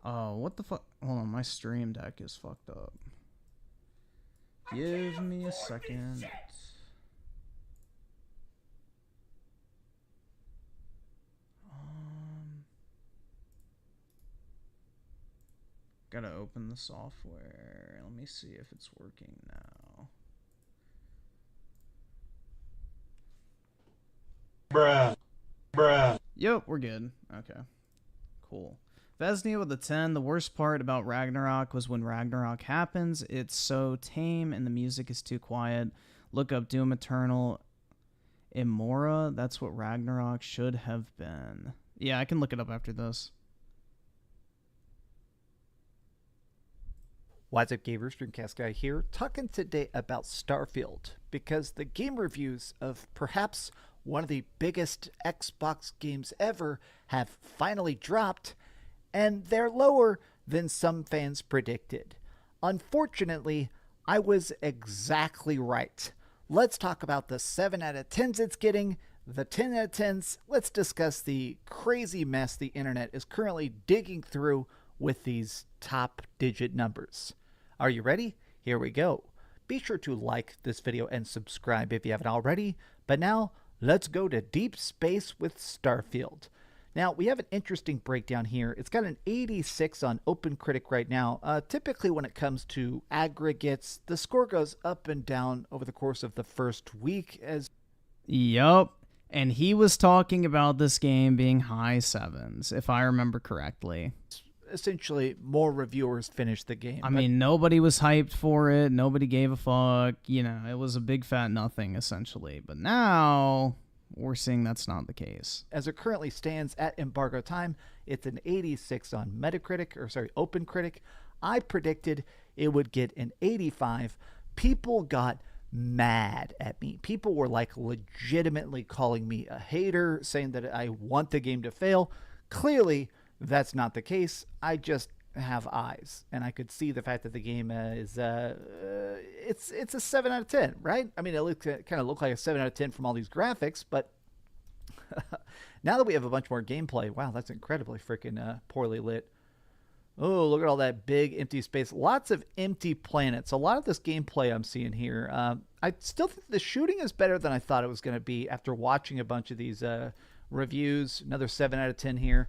Oh, what the fuck? Hold on, my stream deck is fucked up. Give me a second. Gotta open the software. Let me see if it's working now. Bruh. Yep, we're good. Okay. Cool. Vesnia with a 10. The worst part about Ragnarok was when Ragnarok happens. It's so tame and the music is too quiet. Look up Doom Eternal Immora. That's what Ragnarok should have been. Yeah, I can look it up after this. What's up, gamers? Dreamcast guy here, talking today about Starfield, because the game reviews of perhaps one of the biggest Xbox games ever have finally dropped, and they're lower than some fans predicted. Unfortunately, I was exactly right. Let's talk about the 7 out of 10s it's getting, the 10 out of 10s. Let's discuss the crazy mess the internet is currently digging through with these top digit numbers. Are you ready? Here we go. Be sure to like this video and subscribe if you haven't already. But now, let's go to deep space with Starfield. Now, we have an interesting breakdown here. It's got an 86 on OpenCritic right now. Typically, when it comes to aggregates, the score goes up and down over the course of the first week. Yup. And he was talking about this game being high 7s, if I remember correctly. Essentially, more reviewers finished the game. I mean, nobody was hyped for it. Nobody gave a fuck. You know, it was a big fat nothing, essentially. But now, we're seeing that's not the case. As it currently stands at embargo time, it's an 86 on OpenCritic. I predicted it would get an 85. People got mad at me. People were like legitimately calling me a hater, saying that I want the game to fail. Clearly, that's not the case. I just have eyes, and I could see the fact that the game is it's a 7 out of 10, right? I mean, it kind of look like a 7 out of 10 from all these graphics, but now that we have a bunch more gameplay, wow, that's incredibly freaking poorly lit. Oh, look at all that big empty space. Lots of empty planets. A lot of this gameplay I'm seeing here. I still think the shooting is better than I thought it was going to be after watching a bunch of these reviews. Another 7 out of 10 here.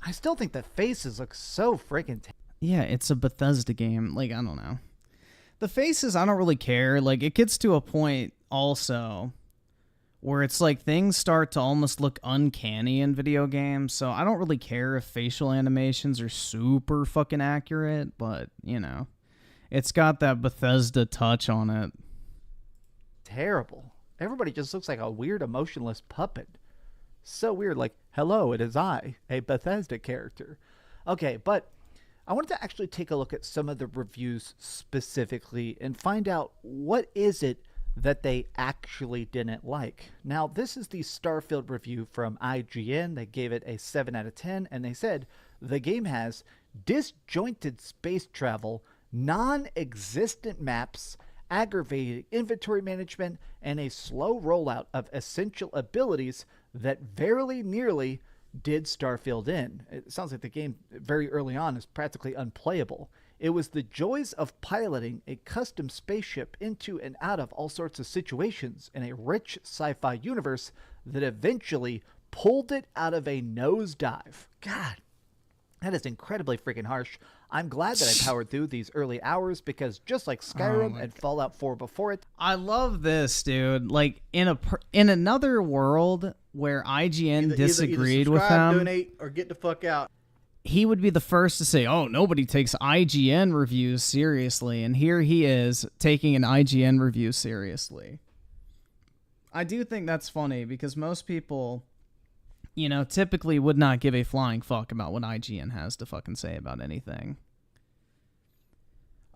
I still think the faces look so freaking yeah, it's a Bethesda game. Like, I don't know. The faces, I don't really care. Like, it gets to a point also where it's like things start to almost look uncanny in video games. So I don't really care if facial animations are super fucking accurate, but, you know, it's got that Bethesda touch on it. terrible. Everybody just looks like a weird emotionless puppet. So weird, like, hello, it is I, a Bethesda character. Okay, but I wanted to actually take a look at some of the reviews specifically and find out what is it that they actually didn't like. Now, this is the Starfield review from IGN. They gave it a 7 out of 10, and they said, the game has disjointed space travel, non-existent maps, aggravating inventory management, and a slow rollout of essential abilities that very nearly did Starfield in. It sounds like the game very early on is practically unplayable. It was the joys of piloting a custom spaceship into and out of all sorts of situations in a rich sci-fi universe that eventually pulled it out of a nosedive. God, that is incredibly freaking harsh. I'm glad that I powered through these early hours because just like Skyrim and Fallout 4 before it, I love this, dude. Like in another world where IGN disagreed with him, donate, or get the fuck out. He would be the first to say, "Oh, nobody takes IGN reviews seriously," and here he is taking an IGN review seriously. I do think that's funny because most people, you know, typically would not give a flying fuck about what IGN has to fucking say about anything.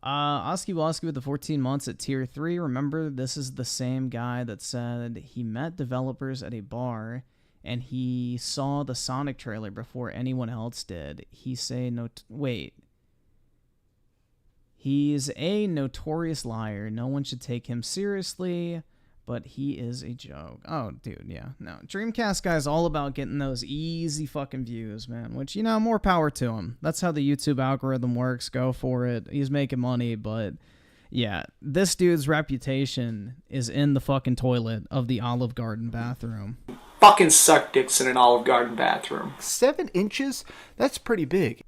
Oski Woski with the 14 months at tier 3. Remember, this is the same guy that said he met developers at a bar and he saw the Sonic trailer before anyone else did. He's a notorious liar. No one should take him seriously. but he is a joke. Oh, dude, yeah. No, Dreamcast guy's all about getting those easy fucking views, man, which, you know, more power to him. That's how the YouTube algorithm works. Go for it. He's making money, but yeah, this dude's reputation is in the fucking toilet of the Olive Garden bathroom. Fucking suck dicks in an Olive Garden bathroom. 7 inches? That's pretty big.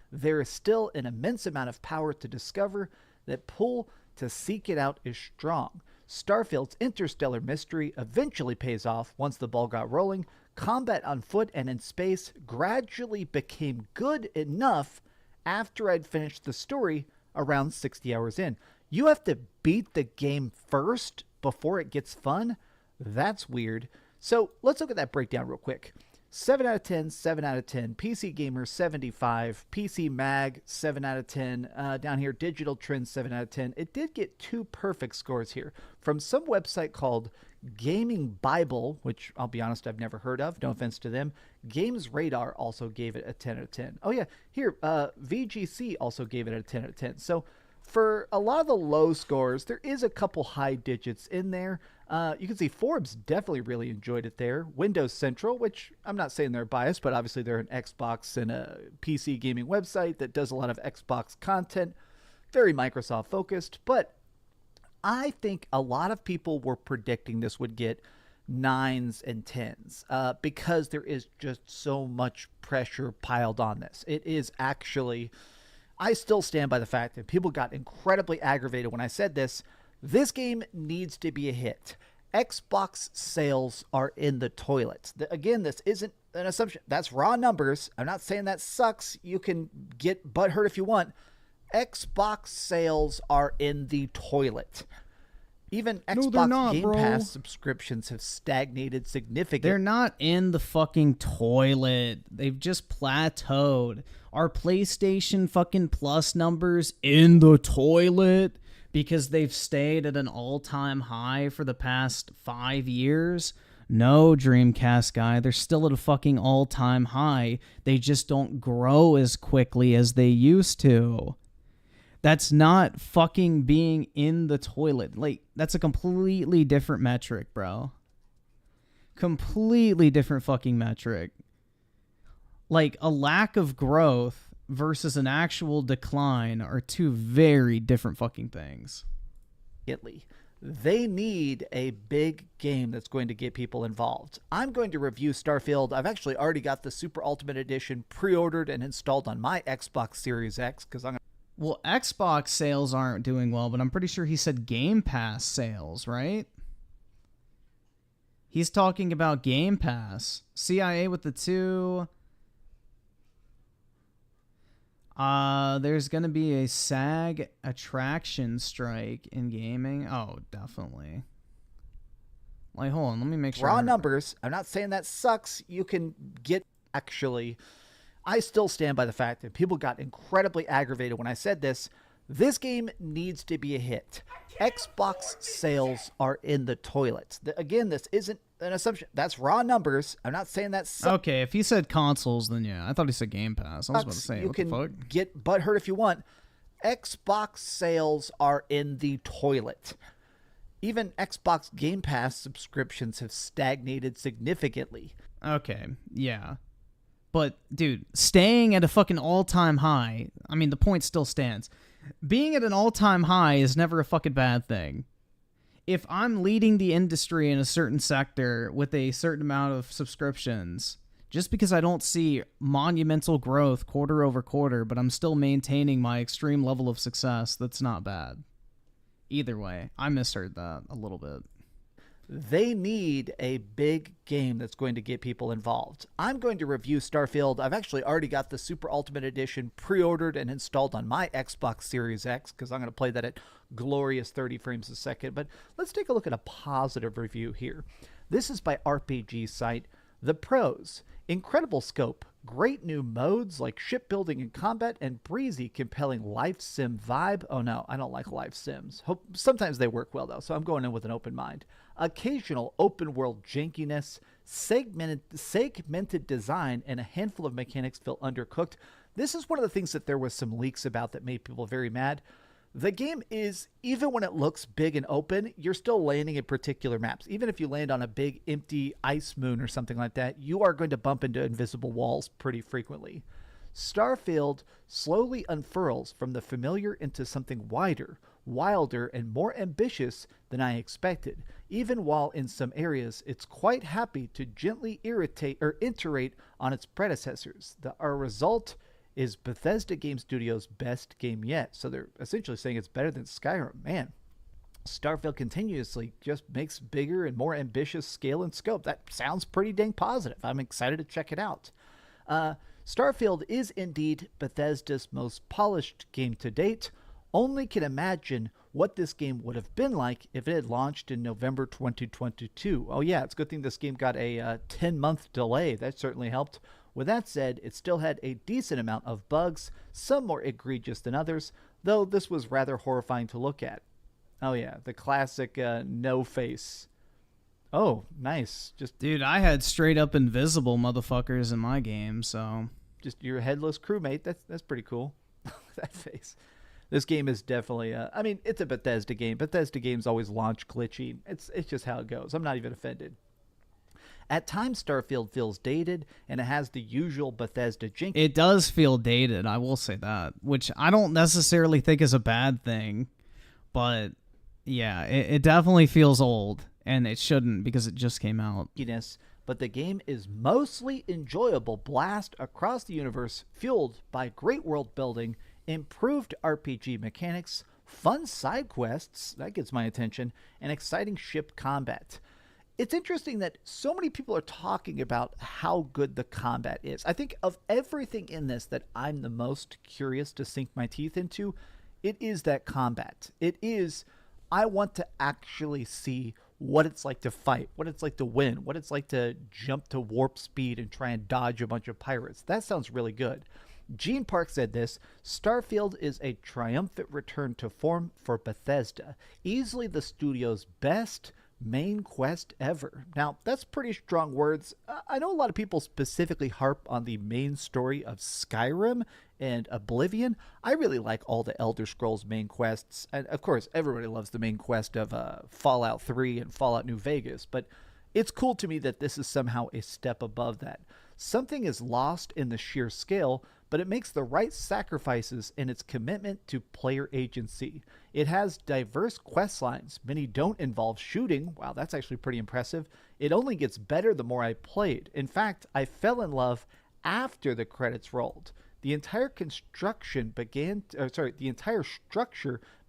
There is still an immense amount of power to discover. That pull to seek it out is strong. Starfield's interstellar mystery eventually pays off once the ball got rolling. Combat on foot and in space gradually became good enough after I'd finished the story around 60 hours in. You have to beat the game first before it gets fun? That's weird. So let's look at that breakdown real quick. 7 out of 10, 7 out of 10. PC Gamer, 75. PC Mag, 7 out of 10. Down here, Digital Trends, 7 out of 10. It did get 2 perfect scores here from some website called Gaming Bible, which I'll be honest, I've never heard of. No offense to them. Games Radar also gave it a 10 out of 10. Oh, yeah. Here, VGC also gave it a 10 out of 10. So for a lot of the low scores, there is a couple high digits in there. You can see Forbes definitely really enjoyed it there. Windows Central, which I'm not saying they're biased, but obviously they're an Xbox and a PC gaming website that does a lot of Xbox content. Very Microsoft focused, but I think a lot of people were predicting this would get 9s and 10s because there is just so much pressure piled on this. It is actually, I still stand by the fact that people got incredibly aggravated when I said this. This game needs to be a hit. Xbox sales are in the toilet. Again, this isn't an assumption. That's raw numbers. I'm not saying that sucks. You can get butthurt if you want. Xbox sales are in the toilet. Even Xbox Game Pass subscriptions have stagnated significantly. They're not in the fucking toilet. They've just plateaued. Our PlayStation fucking Plus numbers in the toilet because they've stayed at an all-time high for the past 5 years. No, Dreamcast guy, they're still at a fucking all-time high. They just don't grow as quickly as they used to. That's not fucking being in the toilet. Like, that's a completely different metric, bro. Completely different fucking metric. Like, a lack of growth versus an actual decline are 2 very different fucking things. They need a big game that's going to get people involved. I'm going to review Starfield. I've actually already got the Super Ultimate Edition pre-ordered and installed on my Xbox Series X because I'm going to... Well, Xbox sales aren't doing well, but I'm pretty sure he said Game Pass sales, right? He's talking about Game Pass. CIA with the 2. There's going to be a SAG attraction strike in gaming. Oh, definitely. Like, hold on, let me make sure. Raw numbers. I'm not saying that sucks. You can get... Actually, I still stand by the fact that people got incredibly aggravated when I said this. This game needs to be a hit. Xbox sales are in the toilet. Again, this isn't an assumption. That's raw numbers. I'm not saying that sucks. Okay, if he said consoles, then yeah. I thought he said Game Pass. I was about to say, what the fuck? You can get butthurt if you want. Xbox sales are in the toilet. Even Xbox Game Pass subscriptions have stagnated significantly. Okay, yeah. But, dude, staying at a fucking all-time high, I mean, the point still stands. Being at an all-time high is never a fucking bad thing. If I'm leading the industry in a certain sector with a certain amount of subscriptions, just because I don't see monumental growth quarter over quarter, but I'm still maintaining my extreme level of success, that's not bad. Either way, I misheard that a little bit. They need a big game that's going to get people involved. I'm going to review Starfield. I've actually already got the Super Ultimate Edition pre-ordered and installed on my Xbox Series X because I'm going to play that at glorious 30 frames a second. But let's take a look at a positive review here. This is by RPG site The Pros. Incredible scope, great new modes like shipbuilding and combat, and breezy, compelling life sim vibe. Oh no, I don't like life sims. Sometimes they work well though, so I'm going in with an open mind. Occasional open world jankiness, segmented design, and a handful of mechanics feel undercooked. This is one of the things that there was some leaks about that made people very mad. The game is, even when it looks big and open, you're still landing in particular maps. Even if you land on a big empty ice moon or something like that, you are going to bump into invisible walls pretty frequently. Starfield slowly unfurls from the familiar into something wider, wilder, and more ambitious than I expected, even while in some areas it's quite happy to gently irritate or iterate on its predecessors. Our result is Bethesda Game Studios' best game yet. So they're essentially saying it's better than Skyrim. Man, Starfield continuously just makes bigger and more ambitious scale and scope. That sounds pretty dang positive. I'm excited to check it out. Starfield is indeed Bethesda's most polished game to date. Only can imagine what this game would have been like if it had launched in November 2022. Oh yeah, it's a good thing this game got a 10-month delay. That certainly helped. With that said, it still had a decent amount of bugs, some more egregious than others, though this was rather horrifying to look at. Oh yeah, the classic no face. Oh, nice. Just Dude, I had straight up invisible motherfuckers in my game, so just your headless crewmate. That's pretty cool. That face. This game is definitely I mean, it's a Bethesda game. Bethesda games always launch glitchy. It's just how it goes. I'm not even offended. At times, Starfield feels dated, and it has the usual Bethesda jank. It does feel dated, I will say that, which I don't necessarily think is a bad thing, but yeah, it definitely feels old, and it shouldn't because it just came out. But the game is mostly enjoyable blast across the universe, fueled by great world building, improved RPG mechanics, fun side quests, that gets my attention, and exciting ship combat. It's interesting that so many people are talking about how good the combat is. I think of everything in this that I'm the most curious to sink my teeth into, it is that combat. It is, I want to actually see what it's like to fight, what it's like to win, what it's like to jump to warp speed and try and dodge a bunch of pirates. That sounds really good. Gene Park said this: Starfield is a triumphant return to form for Bethesda, easily the studio's best main quest ever. Now, that's pretty strong words. I know a lot of people specifically harp on the main story of Skyrim and Oblivion. I really like all the Elder Scrolls main quests. And of course, everybody loves the main quest of Fallout 3 and Fallout New Vegas, but it's cool to me that this is somehow a step above that. Something is lost in the sheer scale, but it makes the right sacrifices in its commitment to player agency. It has diverse quest lines. Many don't involve shooting. Wow, that's actually pretty impressive. It only gets better the more I played. In fact, I fell in love after the credits rolled. The entire structure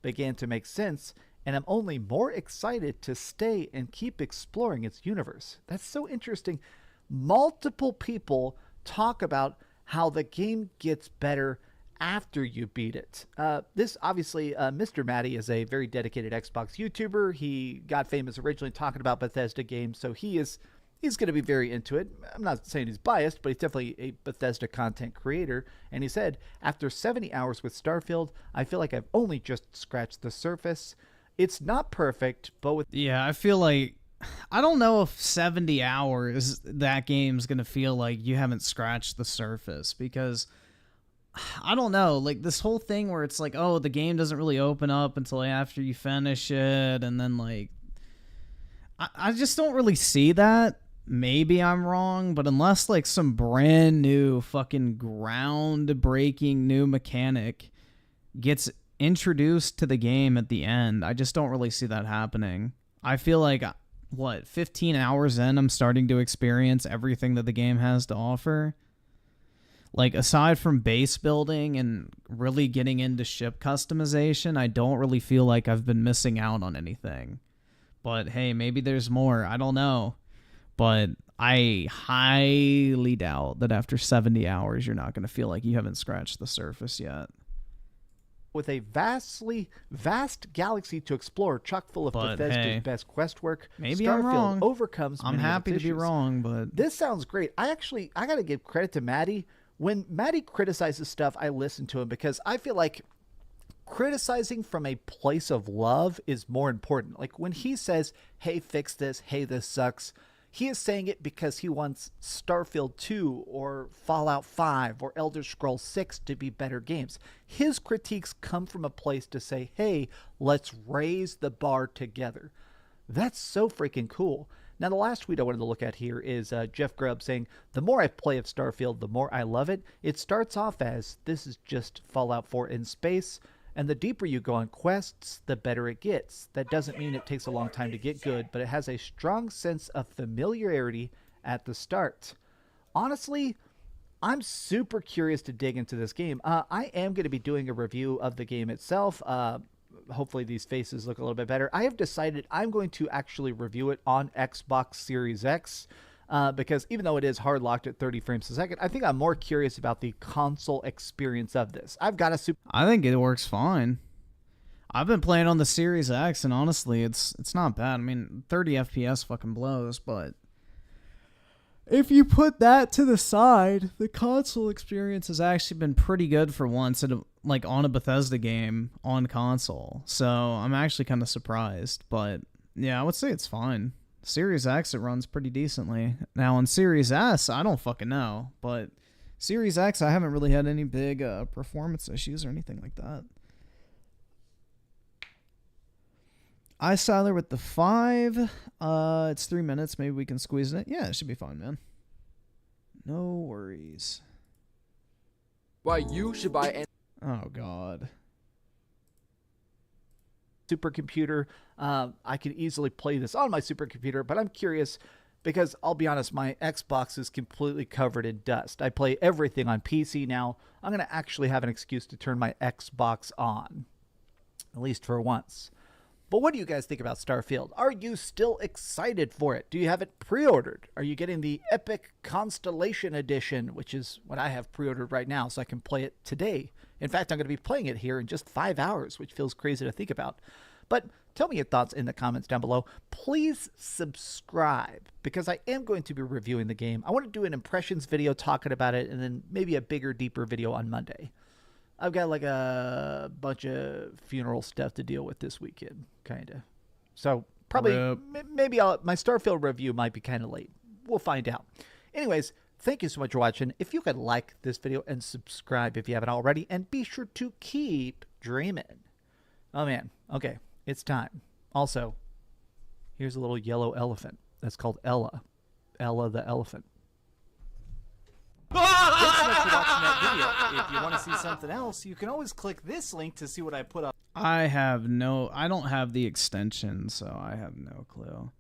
began to make sense, and I'm only more excited to stay and keep exploring its universe. That's so interesting. Multiple people talk about how the game gets better after you beat it. This obviously, Mr. Matty is a very dedicated Xbox YouTuber. He got famous originally talking about Bethesda games, so he's going to be very into it. I'm not saying he's biased, but he's definitely a Bethesda content creator. And he said, after 70 hours with Starfield, I feel like I've only just scratched the surface. It's not perfect, but with... Yeah, I feel like... I don't know if 70 hours that game's going to feel like you haven't scratched the surface, because I don't know, like this whole thing where it's like, oh, the game doesn't really open up until after you finish it, and then like I just don't really see that. Maybe I'm wrong, but unless like some brand new fucking groundbreaking new mechanic gets introduced to the game at the end, I just don't really see that happening. I feel like 15 hours in, I'm starting to experience everything that the game has to offer. Like, aside from base building and really getting into ship customization, I don't really feel like I've been missing out on anything. But hey, maybe there's more. I don't know. But I highly doubt that after 70 hours, you're not going to feel like you haven't scratched the surface yet. With a vast galaxy to explore, chock full of Bethesda's best quest work, maybe Starfield I'm wrong. Overcomes. I'm happy to be wrong, but this sounds great. I got to give credit to Maddie. When Maddie criticizes stuff, I listen to him, because I feel like criticizing from a place of love is more important. Like when he says, "Hey, fix this. Hey, this sucks." He is saying it because he wants Starfield 2 or Fallout 5 or Elder Scrolls 6 to be better games. His critiques come from a place to say, hey, let's raise the bar together. That's so freaking cool. Now, the last tweet I wanted to look at here is Jeff Grubb saying, the more I play of Starfield, the more I love it. It starts off as, this is just Fallout 4 in space, and the deeper you go on quests, the better it gets. That doesn't mean it takes a long time to get good, but it has a strong sense of familiarity at the start. Honestly, I'm super curious to dig into this game. I am going to be doing a review of the game itself. Hopefully these faces look a little bit better. I have decided I'm going to actually review it on Xbox Series X because even though it is hard locked at 30 frames a second, I think I'm more curious about the console experience of this. I think it works fine. I've been playing on the Series X, and honestly, it's not bad. I mean, 30 FPS fucking blows, but if you put that to the side, the console experience has actually been pretty good for once, on a Bethesda game on console. So I'm actually kind of surprised, but yeah, I would say it's fine. Series X, it runs pretty decently. Now on Series S, I don't fucking know, but Series X, I haven't really had any big performance issues or anything like that. Siler with the 5. It's 3 minutes. Maybe we can squeeze it. Yeah, it should be fine, man. No worries. Why you should buy an Oh, God. supercomputer. I could easily play this on my supercomputer, but I'm curious because I'll be honest, my Xbox is completely covered in dust. I play everything on PC now. I'm going to actually have an excuse to turn my Xbox on, at least for once. But what do you guys think about Starfield? Are you still excited for it? Do you have it pre-ordered? Are you getting the Epic Constellation Edition, which is what I have pre-ordered right now, so I can play it today? In fact, I'm going to be playing it here in just 5 hours, which feels crazy to think about. But tell me your thoughts in the comments down below. Please subscribe, because I am going to be reviewing the game. I want to do an impressions video talking about it, and then maybe a bigger, deeper video on Monday. I've got like a bunch of funeral stuff to deal with this weekend, kind of. So probably, maybe my Starfield review might be kind of late. We'll find out. Anyways, thank you so much for watching. If you could like this video and subscribe if you haven't already, and be sure to keep dreaming. Oh man, okay, it's time. Also, here's a little yellow elephant. That's called Ella. Ella the elephant. Thanks so much for watching that video. If you want to see something else, you can always click this link to see what I put up. I don't have the extension, so I have no clue.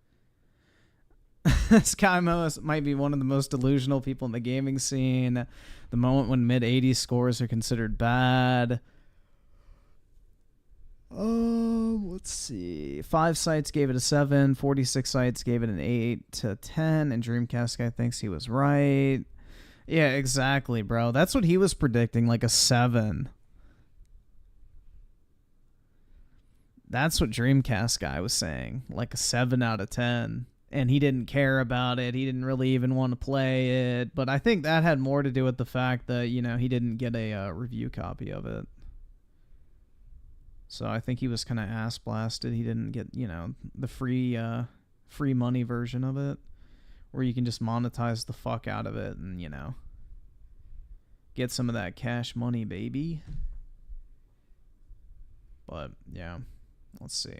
This guy might be one of the most delusional people in the gaming scene. The moment when mid-80s scores are considered bad. Let's see. 5 sites gave it a 7. 46 sites gave it an 8 to 10. And Dreamcast guy thinks he was right. Yeah, exactly, bro. That's what he was predicting, like a 7. That's what Dreamcast guy was saying, like a 7 out of 10. And he didn't care about it. He didn't really even want to play it. But I think that had more to do with the fact that, he didn't get a review copy of it. So I think he was kind of ass blasted. He didn't get, the free money version of it, where you can just monetize the fuck out of it and, get some of that cash money, baby. But, yeah, let's see.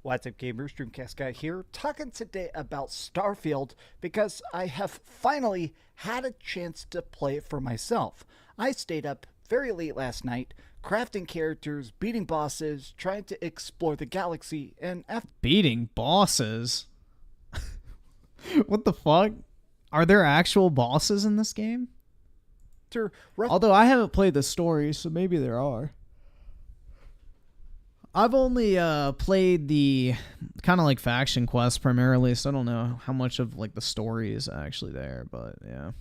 What's up, gamers? Dreamcast guy here, talking today about Starfield because I have finally had a chance to play it for myself. I stayed up very late last night, crafting characters, beating bosses, trying to explore the galaxy, and after beating bosses? What the fuck? Are there actual bosses in this game? Although I haven't played the story, so maybe there are. I've only played the kind of like faction quests primarily, so I don't know how much of like the story is actually there, but yeah.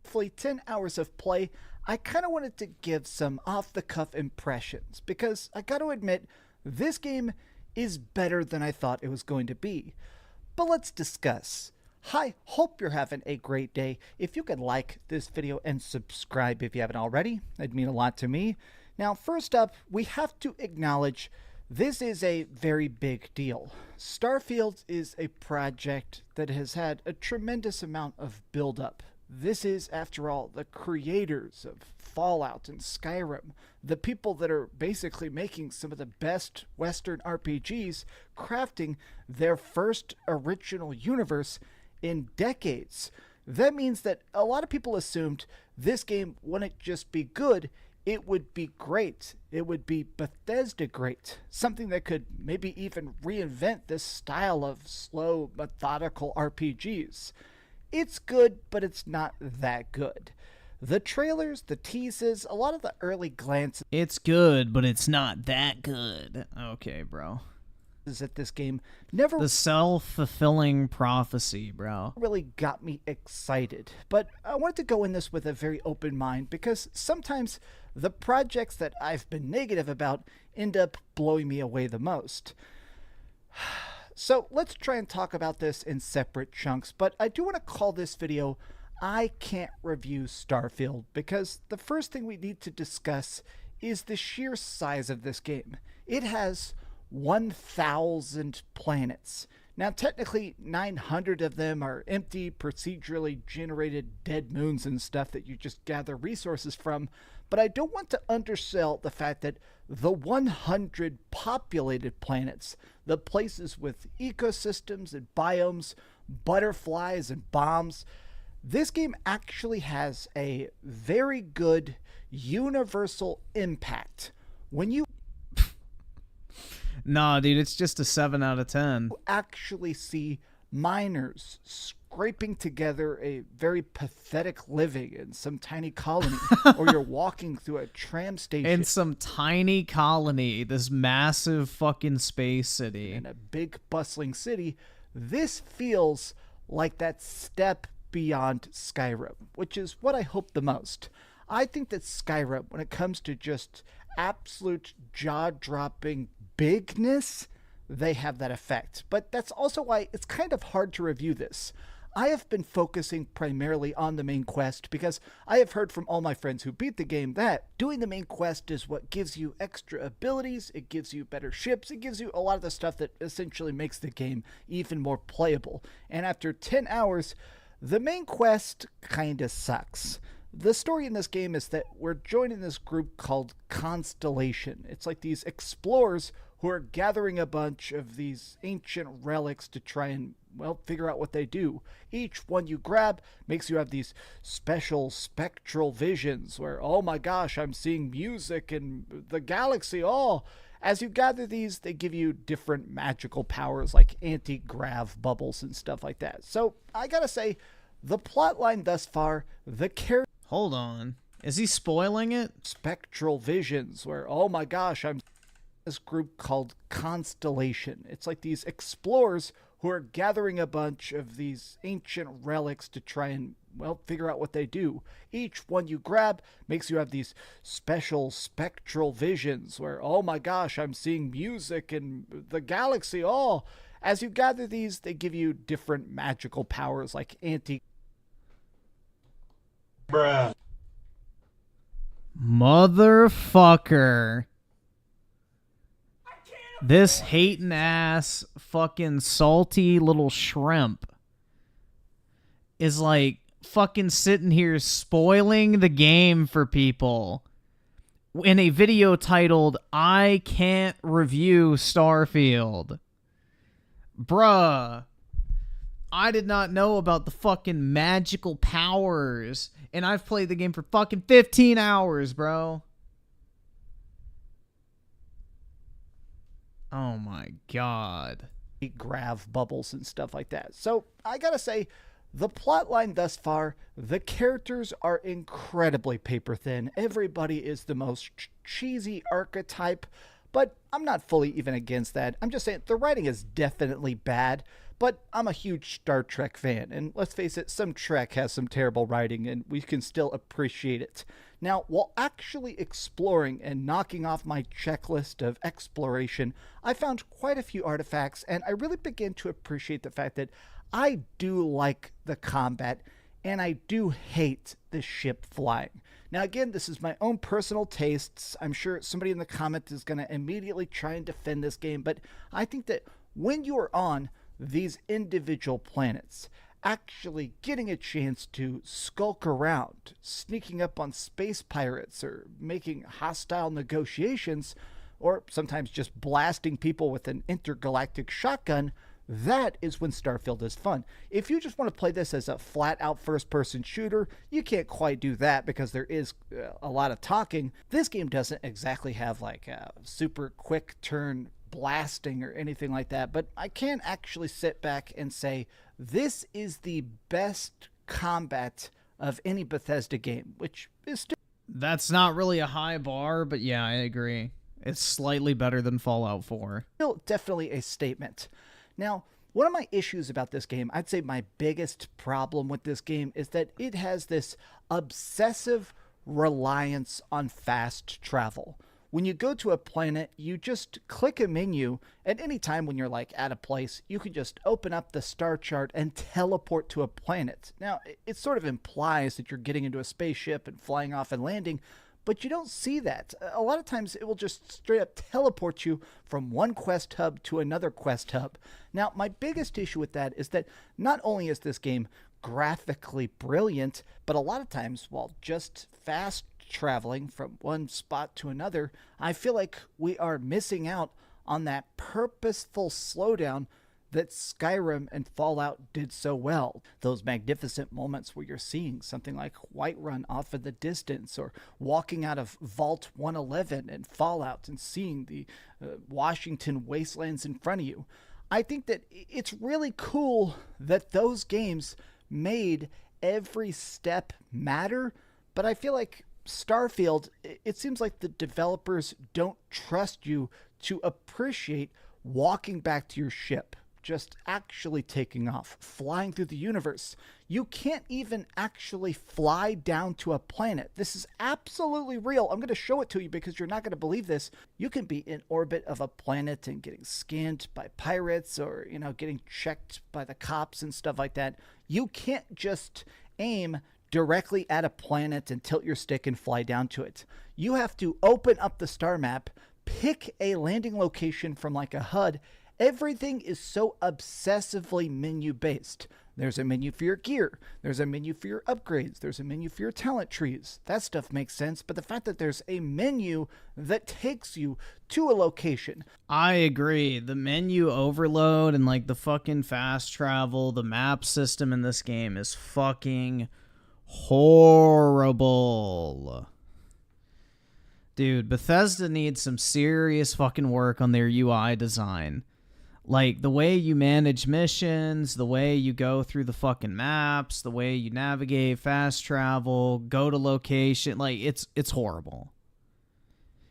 Roughly 10 hours of play, I kind of wanted to give some off-the-cuff impressions because I got to admit, this game is better than I thought it was going to be. But let's discuss. Hi, hope you're having a great day. If you could like this video and subscribe if you haven't already, that'd mean a lot to me. Now, first up, we have to acknowledge This is a very big deal. Starfield is a project that has had a tremendous amount of build-up. This is, after all, the creators of Fallout and Skyrim, the people that are basically making some of the best Western RPGs, crafting their first original universe in decades. That means that a lot of people assumed this game wouldn't just be good, it would be great. It would be Bethesda great. Something that could maybe even reinvent this style of slow, methodical RPGs. It's good, but it's not that good. The trailers, the teases, a lot of the early glances. It's good, but it's not that good. Okay, bro. At this game never The self-fulfilling prophecy, bro. really got me excited. But I wanted to go in this with a very open mind because sometimes the projects that I've been negative about end up blowing me away the most. So let's try and talk about this in separate chunks, but I do want to call this video I Can't Review Starfield because the first thing we need to discuss is the sheer size of this game. It has 1,000 planets. Now, technically, 900 of them are empty, procedurally generated dead moons and stuff that you just gather resources from, but I don't want to undersell the fact that the 100 populated planets, the places with ecosystems and biomes, butterflies and bombs, this game actually has a very good universal impact. When you Nah, dude, it's just a 7 out of 10. actually see miners scraping together a very pathetic living in some tiny colony, or you're walking through a tram station In some tiny colony, this massive fucking space city. in a big bustling city, this feels like that step beyond Skyrim, which is what I hope the most. I think that Skyrim, when it comes to just absolute jaw-dropping bigness, they have that effect. But that's also why it's kind of hard to review this. I have been focusing primarily on the main quest because I have heard from all my friends who beat the game that doing the main quest is what gives you extra abilities, it gives you better ships, it gives you a lot of the stuff that essentially makes the game even more playable. And after 10 hours, the main quest kinda sucks. The story in this game is that we're joining this group called Constellation. It's like these explorers who are gathering a bunch of these ancient relics to try and, well, figure out what they do. Each one you grab makes you have these special spectral visions where, oh my gosh, I'm seeing music in the galaxy. Oh, as you gather these, they give you different magical powers like anti-grav bubbles and stuff like that. So I gotta say, the plotline thus far, the character Hold on. Is he spoiling it? spectral visions where, oh my gosh, I'm this group called Constellation. It's like these explorers who are gathering a bunch of these ancient relics to try and, well, figure out what they do. Each one you grab makes you have these special spectral visions where, oh my gosh, I'm seeing music in the galaxy. Oh, as you gather these, they give you different magical powers like anti Motherfucker. This hating ass fucking salty little shrimp is like fucking sitting here spoiling the game for people in a video titled I Can't Review Starfield. Bruh. I did not know about the fucking magical powers, and I've played the game for fucking 15 hours, bro. Oh my god. grav bubbles and stuff like that. So I gotta say, the plotline thus far, the characters are incredibly paper thin. Everybody is the most cheesy archetype, but I'm not fully even against that. I'm just saying the writing is definitely bad, but I'm a huge Star Trek fan, and let's face it, some Trek has some terrible writing, and we can still appreciate it. Now, while actually exploring and knocking off my checklist of exploration, I found quite a few artifacts, and I really began to appreciate the fact that I do like the combat, and I do hate the ship flying. Now, again, this is my own personal tastes. I'm sure somebody in the comment is going to immediately try and defend this game, but I think that when you are on these individual planets, actually getting a chance to skulk around, sneaking up on space pirates, or making hostile negotiations, or sometimes just blasting people with an intergalactic shotgun, that is when Starfield is fun. If you just want to play this as a flat-out first-person shooter, you can't quite do that because there is a lot of talking. This game doesn't exactly have like a super quick turn blasting or anything like that, but I can actually sit back and say this is the best combat of any Bethesda game, which is still... That's not really a high bar, but yeah, I agree. It's slightly better than Fallout 4. Still definitely a statement. Now, one of my issues about this game, I'd say my biggest problem with this game, is that it has this obsessive reliance on fast travel. When you go to a planet, you just click a menu. At any time when you're like at a place, you can just open up the star chart and teleport to a planet. Now, it sort of implies that you're getting into a spaceship and flying off and landing, but you don't see that. A lot of times it will just straight up teleport you from one quest hub to another quest hub. Now, my biggest issue with that is that not only is this game graphically brilliant, but a lot of times while just fast traveling from one spot to another, I feel like we are missing out on that purposeful slowdown that Skyrim and Fallout did so well. Those magnificent moments where you're seeing something like Whiterun off in the distance, or walking out of Vault 111 in Fallout and seeing the Washington wastelands in front of you. I think that it's really cool that those games made every step matter, but I feel like Starfield, it seems like the developers don't trust you to appreciate walking back to your ship, just actually taking off, flying through the universe. You can't even actually fly down to a planet. This is absolutely real. I'm going to show it to you because you're not going to believe this. You can be in orbit of a planet and getting scanned by pirates, or, you know, getting checked by the cops and stuff like that. You can't just aim directly at a planet and tilt your stick and fly down to it. You have to open up the star map, pick a landing location from like a HUD. Everything is so obsessively menu based. There's a menu for your gear. There's a menu for your upgrades. There's a menu for your talent trees. That stuff makes sense, but the fact that there's a menu that takes you to a location. I agree. The menu overload and like the fucking fast travel, the map system in this game is fucking horrible. Dude, Bethesda needs some serious fucking work on their UI design. Like, the way you manage missions, the way you go through the fucking maps, the way you navigate, fast travel, go to location, like, it's horrible.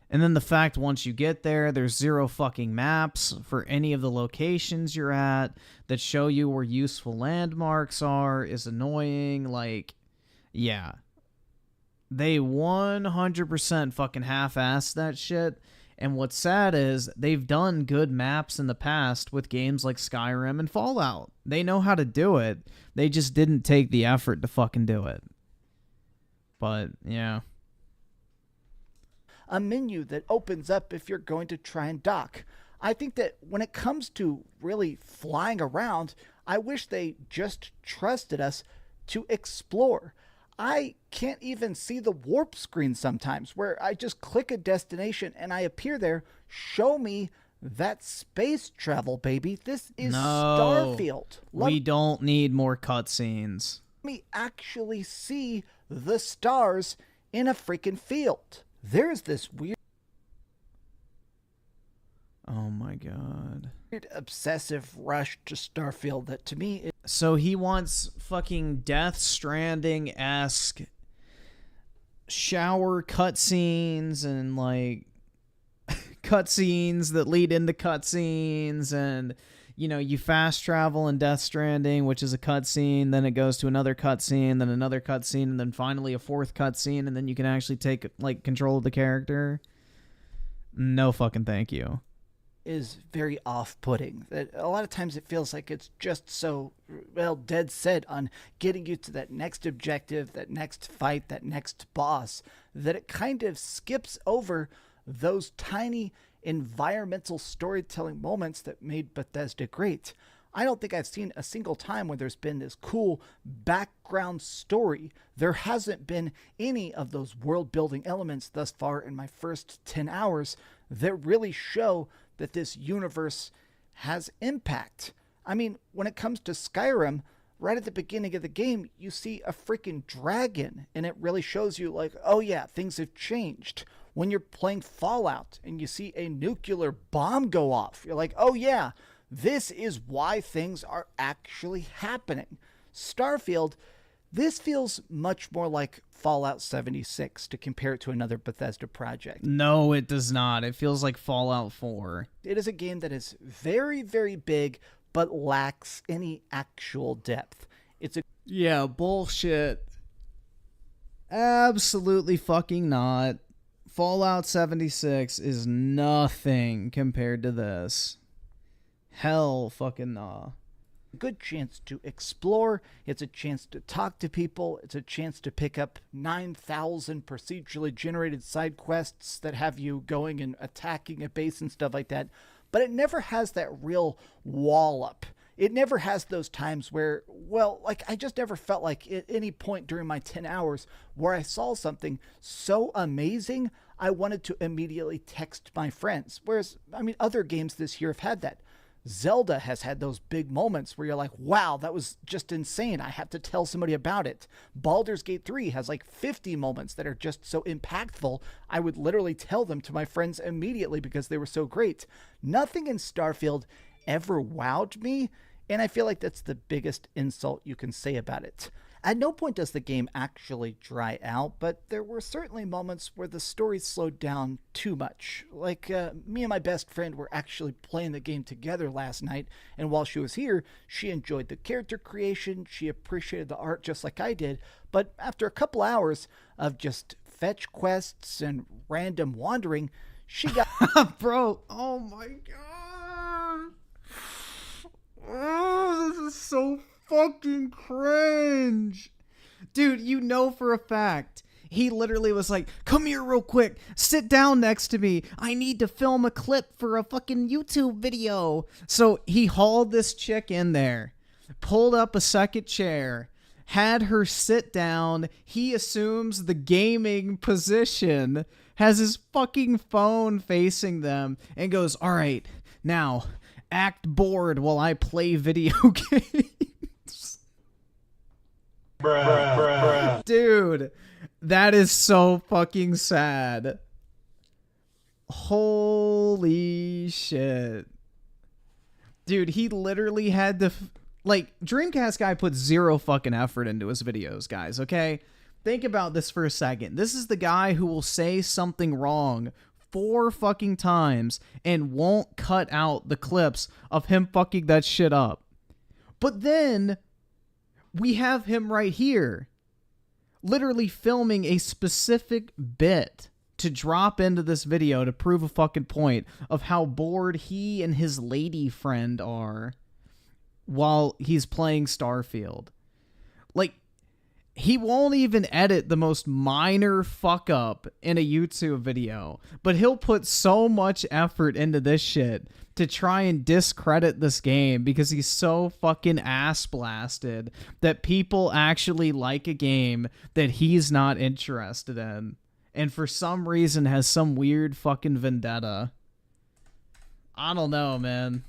And then the fact once you get there, there's zero fucking maps for any of the locations you're at that show you where useful landmarks are is annoying. Like, yeah. They 100% fucking half-assed that shit. And what's sad is they've done good maps in the past with games like Skyrim and Fallout. They know how to do it. They just didn't take the effort to fucking do it. But, yeah. A menu that opens up if you're going to try and dock. I think that when it comes to really flying around, I wish they just trusted us to explore. I can't even see the warp screen sometimes, where I just click a destination and I appear there. Show me that space travel, baby. This is Starfield. We don't need more cutscenes. Let me actually see the stars in a freaking field. There's this weird... Oh my god. Obsessive rush to Starfield that to me is... So he wants fucking Death Stranding-esque shower cutscenes and like cutscenes that lead into cutscenes, and you know, you fast travel in Death Stranding, which is a cutscene, then it goes to another cutscene, then another cutscene, and then finally a fourth cutscene, and then you can actually take like control of the character. No fucking thank you. is very off-putting. That a lot of times it feels like it's just so, well, dead set on getting you to that next objective, that next fight, that next boss, that it kind of skips over those tiny environmental storytelling moments that made Bethesda great. I don't think I've seen a single time where there's been this cool background story. There hasn't been any of those world-building elements thus far in my first 10 hours that really show that this universe has impact. I mean, when it comes to Skyrim, right at the beginning of the game, you see a freaking dragon, and it really shows you, like, oh yeah, things have changed. When you're playing Fallout and you see a nuclear bomb go off, you're like, oh yeah, this is why things are actually happening. Starfield, this feels much more like Fallout 76 to compare it to another Bethesda project. No, it does not. It feels like Fallout 4. It is a game that is very, very big, but lacks any actual depth. Yeah, bullshit. Absolutely fucking not. Fallout 76 is nothing compared to this. Hell fucking nah. Good chance to explore. It's a chance to talk to people. It's a chance to pick up 9,000 procedurally generated side quests that have you going and attacking a base and stuff like that. But it never has that real wall up. It never has those times where, well, like, I just never felt like at any point during my 10 hours where I saw something so amazing, I wanted to immediately text my friends. Whereas, I mean, other games this year have had that. Zelda has had those big moments where you're like, wow, that was just insane. I have to tell somebody about it. Baldur's Gate 3 has like 50 moments that are just so impactful. I would literally tell them to my friends immediately because they were so great. Nothing in Starfield ever wowed me, and I feel like that's the biggest insult you can say about it. At no point does the game actually dry out, but there were certainly moments where the story slowed down too much. Like, me and my best friend were actually playing the game together last night, and while she was here, she enjoyed the character creation, she appreciated the art just like I did, but after a couple hours of just fetch quests and random wandering, she got... Bro, oh my god. Oh, this is so fucking cringe. Dude, you know for a fact he literally was like, come here real quick, sit down next to me, I need to film a clip for a fucking YouTube video. So he hauled this chick in there, pulled up a second chair, had her sit down. He assumes the gaming position, has his fucking phone facing them, and goes, all right, now act bored while I play video games. Bruh. Dude, that is so fucking sad. Holy shit. Dude, he literally had to... like, Dreamcast guy put zero fucking effort into his videos, guys, okay? Think about this for a second. This is the guy who will say something wrong 4 fucking times and won't cut out the clips of him fucking that shit up. But then we have him right here, literally filming a specific bit to drop into this video to prove a fucking point of how bored he and his lady friend are while he's playing Starfield. Like, he won't even edit the most minor fuck up in a YouTube video, but he'll put so much effort into this shit to try and discredit this game because he's so fucking ass blasted that people actually like a game that he's not interested in, and for some reason has some weird fucking vendetta. I don't know, man.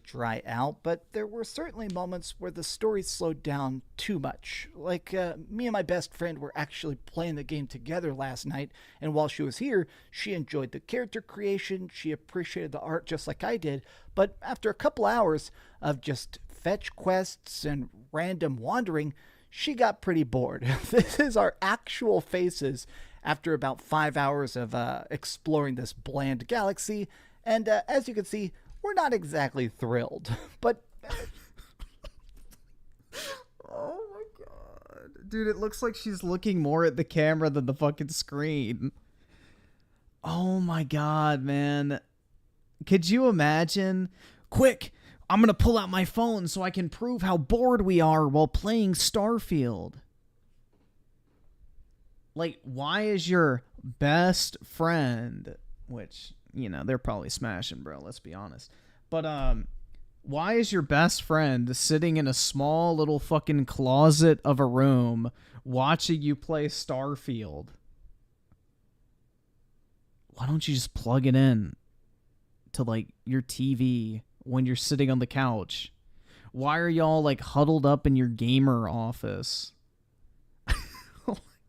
Dry out, but there were certainly moments where the story slowed down too much. Like, me and my best friend were actually playing the game together last night, and while she was here, she enjoyed the character creation, she appreciated the art just like I did, but after a couple hours of just fetch quests and random wandering, she got pretty bored. This is our actual faces after about 5 hours of exploring this bland galaxy, and as you can see, we're not exactly thrilled, but... Oh my god. Dude, it looks like she's looking more at the camera than the fucking screen. Oh my god, man. Could you imagine? Quick, I'm going to pull out my phone so I can prove how bored we are while playing Starfield. Like, why is your best friend, which, you know, they're probably smashing, bro, let's be honest. But, why is your best friend sitting in a small little fucking closet of a room watching you play Starfield? Why don't you just plug it in to, like, your TV when you're sitting on the couch? Why are y'all, like, huddled up in your gamer office?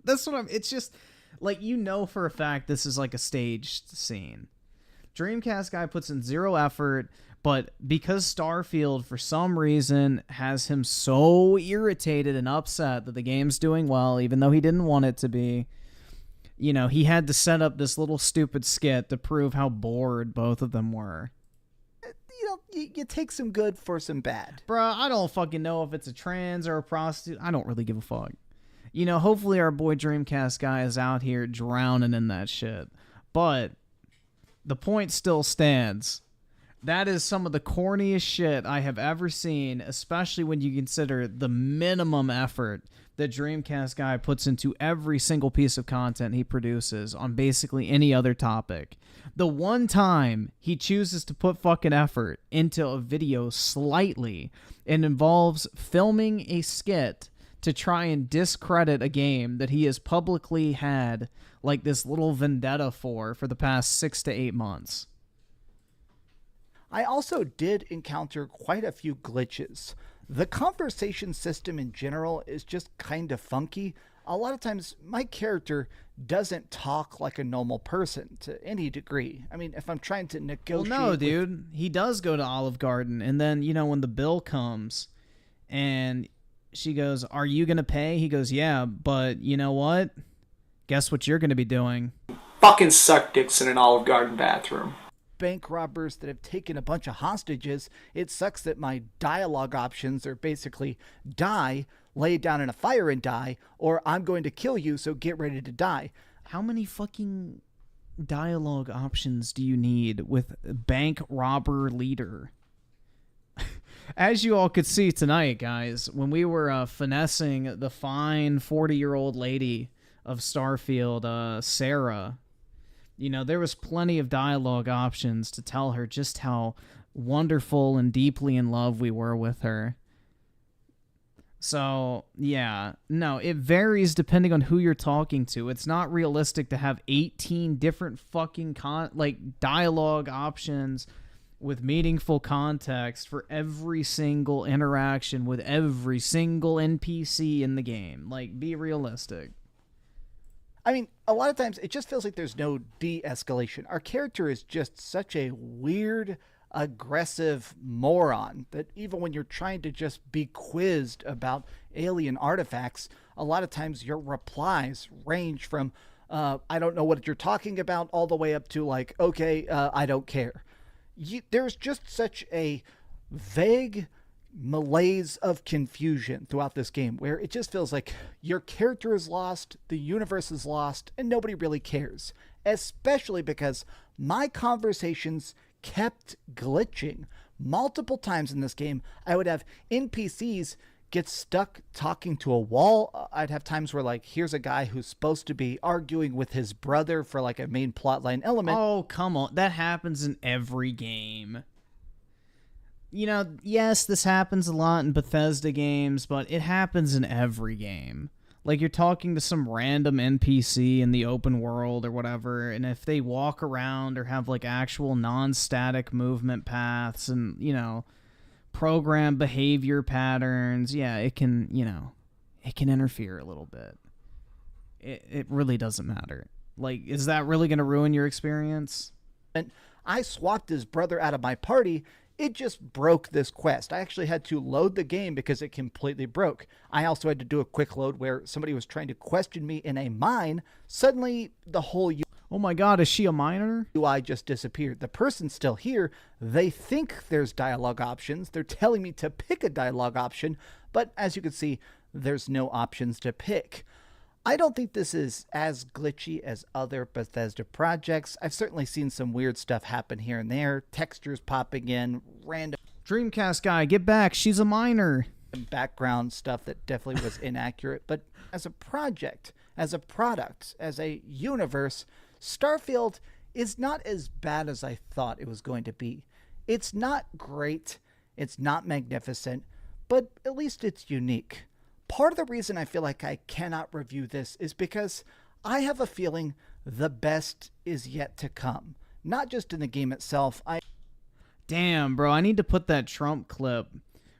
That's what it's just, like, you know for a fact this is, like, a staged scene. Dreamcast guy puts in zero effort, but because Starfield, for some reason, has him so irritated and upset that the game's doing well, even though he didn't want it to be, you know, he had to set up this little stupid skit to prove how bored both of them were. You know, you take some good for some bad. Bruh, I don't fucking know if it's a trans or a prostitute. I don't really give a fuck. You know, hopefully our boy Dreamcast guy is out here drowning in that shit. But the point still stands. That is some of the corniest shit I have ever seen, especially when you consider the minimum effort that Dreamcast guy puts into every single piece of content he produces on basically any other topic. The one time he chooses to put fucking effort into a video slightly and involves filming a skit to try and discredit a game that he has publicly had like this little vendetta for the past 6 to 8 months. I also did encounter quite a few glitches. The conversation system in general is just kind of funky. A lot of times my character doesn't talk like a normal person to any degree. I mean, if I'm trying to negotiate... Well, no, dude. He does go to Olive Garden, and then, you know, when the bill comes and she goes, "Are you going to pay?" He goes, "Yeah, but you know what? Guess what you're going to be doing?" Fucking suck dicks in an Olive Garden bathroom. Bank robbers that have taken a bunch of hostages. It sucks that my dialogue options are basically die, lay down in a fire and die, or I'm going to kill you, so get ready to die. How many fucking dialogue options do you need with bank robber leader? As you all could see tonight, guys, when we were finessing the fine 40-year-old lady of Starfield, Sarah, you know, there was plenty of dialogue options to tell her just how wonderful and deeply in love we were with her. So, yeah, no, it varies depending on who you're talking to. It's not realistic to have 18 different fucking dialogue options with meaningful context for every single interaction with every single NPC in the game. Like, be realistic. I mean, a lot of times it just feels like there's no de-escalation. Our character is just such a weird, aggressive moron that even when you're trying to just be quizzed about alien artifacts, a lot of times your replies range from, I don't know what you're talking about, all the way up to like, okay, I don't care. There's just such a vague malaise of confusion throughout this game where it just feels like your character is lost, the universe is lost, and nobody really cares. Especially because my conversations kept glitching. Multiple times in this game, I would have NPCs get stuck talking to a wall. I'd have times where, like, here's a guy who's supposed to be arguing with his brother for, like, a main plotline element. Oh, come on. That happens in every game. You know, yes, this happens a lot in Bethesda games, but it happens in every game. Like, you're talking to some random NPC in the open world or whatever, and if they walk around or have, like, actual non-static movement paths and, you know, program behavior patterns, yeah, it can, you know, it can interfere a little bit. It really doesn't matter. Like, is that really going to ruin your experience? And I swapped his brother out of my party. It just broke this quest. I actually had to load the game because it completely broke. I also had to do a quick load where somebody was trying to question me in a mine. Suddenly, the whole Oh my god, is she a minor? UI just disappeared. The person's still here. They think there's dialogue options. They're telling me to pick a dialogue option, but as you can see, there's no options to pick. I don't think this is as glitchy as other Bethesda projects. I've certainly seen some weird stuff happen here and there, textures popping in, random Dreamcast guy, get back. She's a minor. background stuff that definitely was inaccurate. But as a project, as a product, as a universe, Starfield is not as bad as I thought it was going to be. It's not great, it's not magnificent, but at least it's unique. Part of the reason I feel like I cannot review this is because I have a feeling the best is yet to come. Not just in the game itself. Damn, bro, I need to put that Trump clip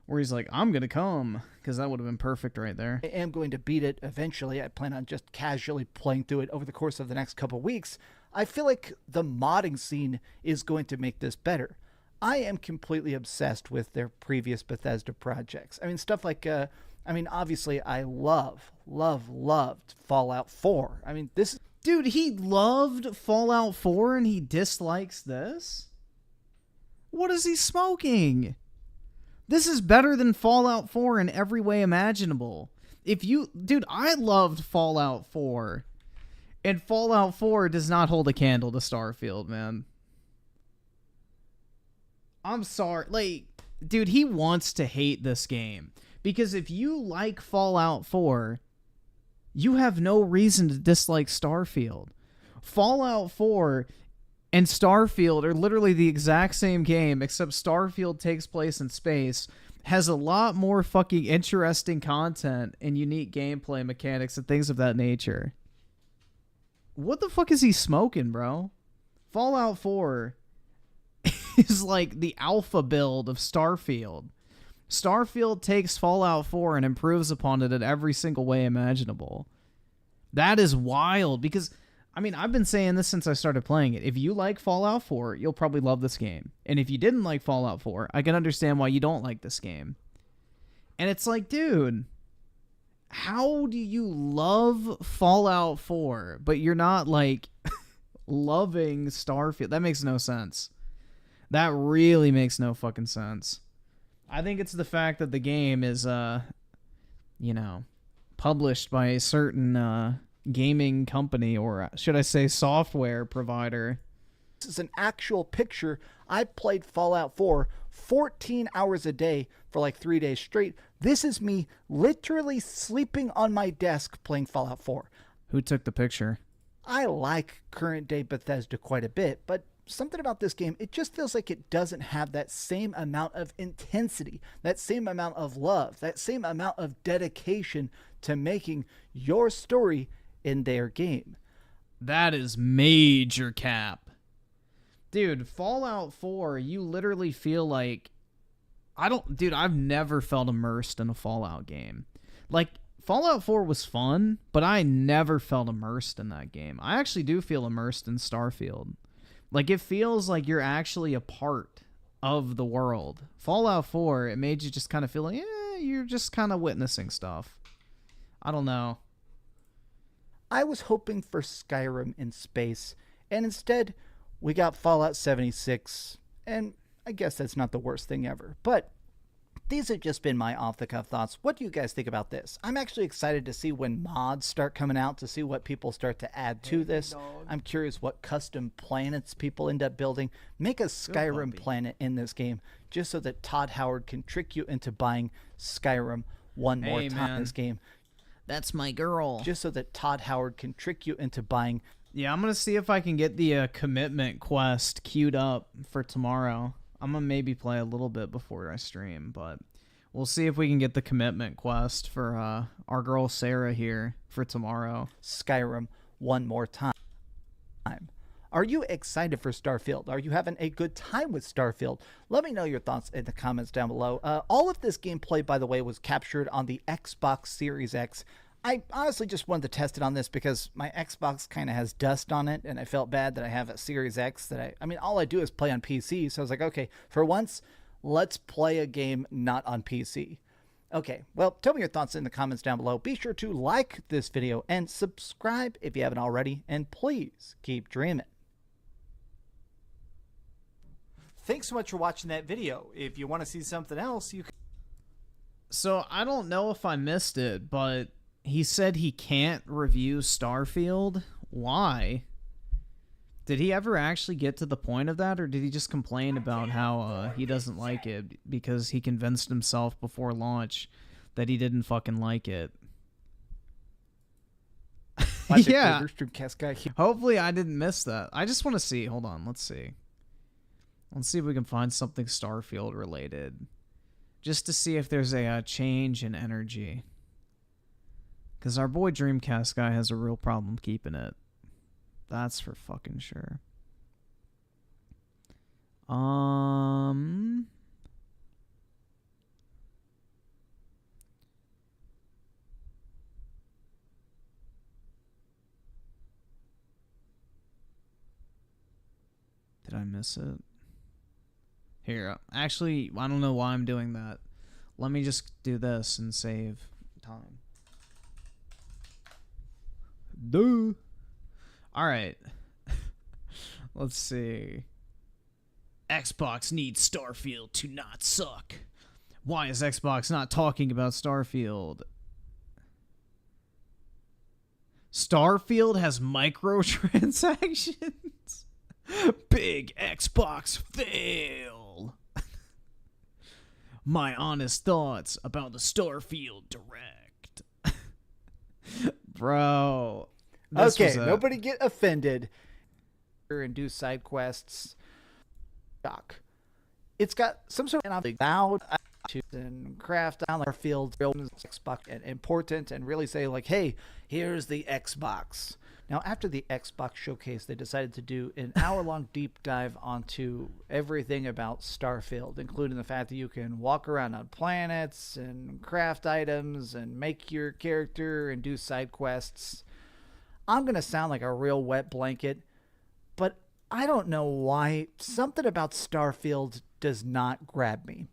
where he's like, I'm gonna come, because that would have been perfect right there. I am going to beat it eventually. I plan on just casually playing through it over the course of the next couple weeks. I feel like the modding scene is going to make this better. I am completely obsessed with their previous Bethesda projects. I mean, stuff like, obviously I loved Fallout 4. I mean, this... Dude, he loved Fallout 4 and he dislikes this? What is he smoking? This is better than Fallout 4 in every way imaginable. Dude, I loved Fallout 4. And Fallout 4 does not hold a candle to Starfield, man. I'm sorry. Like, dude, he wants to hate this game. Because if you like Fallout 4, you have no reason to dislike Starfield. Fallout 4 and Starfield are literally the exact same game, except Starfield takes place in space, has a lot more fucking interesting content and unique gameplay mechanics and things of that nature. What the fuck is he smoking, bro? Fallout 4 is like the alpha build of Starfield. Starfield takes Fallout 4 and improves upon it in every single way imaginable. That is wild because, I mean, I've been saying this since I started playing it. If you like Fallout 4, you'll probably love this game. And if you didn't like Fallout 4, I can understand why you don't like this game. And it's like, dude, how do you love Fallout 4, but you're not, like, loving Starfield? That makes no sense. That really makes no fucking sense. I think it's the fact that the game is, published by a certain gaming company, or should I say software provider. This is an actual picture. I played Fallout 4 14 hours a day for like 3 days straight. This is me literally sleeping on my desk playing Fallout 4. Who took the picture? I like current day Bethesda quite a bit, but something about this game, it just feels like it doesn't have that same amount of intensity, that same amount of love, that same amount of dedication to making your story in their game. That is major cap. Dude, Fallout 4, you literally feel like... I've never felt immersed in a Fallout game. Like, Fallout 4 was fun, but I never felt immersed in that game. I actually do feel immersed in Starfield. Like, it feels like you're actually a part of the world. Fallout 4, it made you just kind of feel like, you're just kind of witnessing stuff. I don't know. I was hoping for Skyrim in space, and instead, we got Fallout 76, and I guess that's not the worst thing ever. But these have just been my off-the-cuff thoughts. What do you guys think about this? I'm actually excited to see when mods start coming out, to see what people start to add to this. I'm curious what custom planets people end up building. Make a Skyrim planet in this game, just so that Todd Howard can trick you into buying Skyrim one more time in this game. That's my girl. Just so that Todd Howard can trick you into buying. Yeah, I'm going to see if I can get the commitment quest queued up for tomorrow. I'm going to maybe play a little bit before I stream, but we'll see if we can get the commitment quest for our girl Sarah here for tomorrow. Skyrim one more time. Are you excited for Starfield? Are you having a good time with Starfield? Let me know your thoughts in the comments down below. All of this gameplay, by the way, was captured on the Xbox Series X. I honestly just wanted to test it on this because my Xbox kind of has dust on it, and I felt bad that I have a Series X that I mean, all I do is play on PC, so I was like, okay, for once, let's play a game not on PC. Okay, well, tell me your thoughts in the comments down below. Be sure to like this video and subscribe if you haven't already, and please keep dreaming. Thanks so much for watching that video. If you want to see something else, you can... So, I don't know if I missed it, but he said he can't review Starfield. Why? Did he ever actually get to the point of that, or did he just complain about how he doesn't like it because he convinced himself before launch that he didn't fucking like it? Yeah. Dreamcast guy. Hopefully I didn't miss that. I just want to see. Hold on. Let's see. Let's see if we can find something Starfield related. Just to see if there's a change in energy. Because our boy Dreamcast guy has a real problem keeping it. That's for fucking sure. Did I miss it? Here, actually, I don't know why I'm doing that. Let me just do this and save time. Duh. All right. Let's see. Xbox needs Starfield to not suck. Why is Xbox not talking about Starfield? Starfield has microtransactions. Big Xbox fail. My honest thoughts about the Starfield Direct. Bro. Okay, nobody get offended. And do side quests. Shock. It's got some sort of loud and craft down like field Xbox and important and really say like, hey, here's the Xbox. Now, after the Xbox showcase, they decided to do an hour-long deep dive onto everything about Starfield, including the fact that you can walk around on planets and craft items and make your character and do side quests. I'm going to sound like a real wet blanket, but I don't know why something about Starfield does not grab me.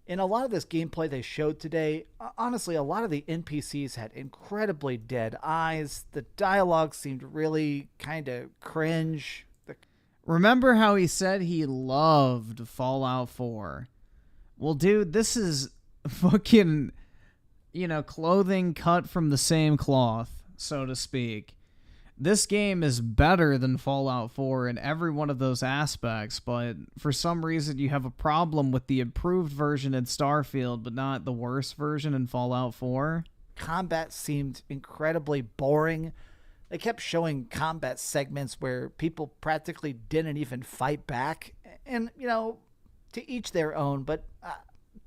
In a lot of this gameplay they showed today, honestly, a lot of the NPCs had incredibly dead eyes. The dialogue seemed really kind of cringe. Remember how he said he loved Fallout 4? Well, dude, this is fucking, clothing cut from the same cloth, so to speak. This game is better than Fallout 4 in every one of those aspects, but for some reason you have a problem with the improved version in Starfield, but not the worse version in Fallout 4. Combat seemed incredibly boring. They kept showing combat segments where people practically didn't even fight back. And, to each their own, but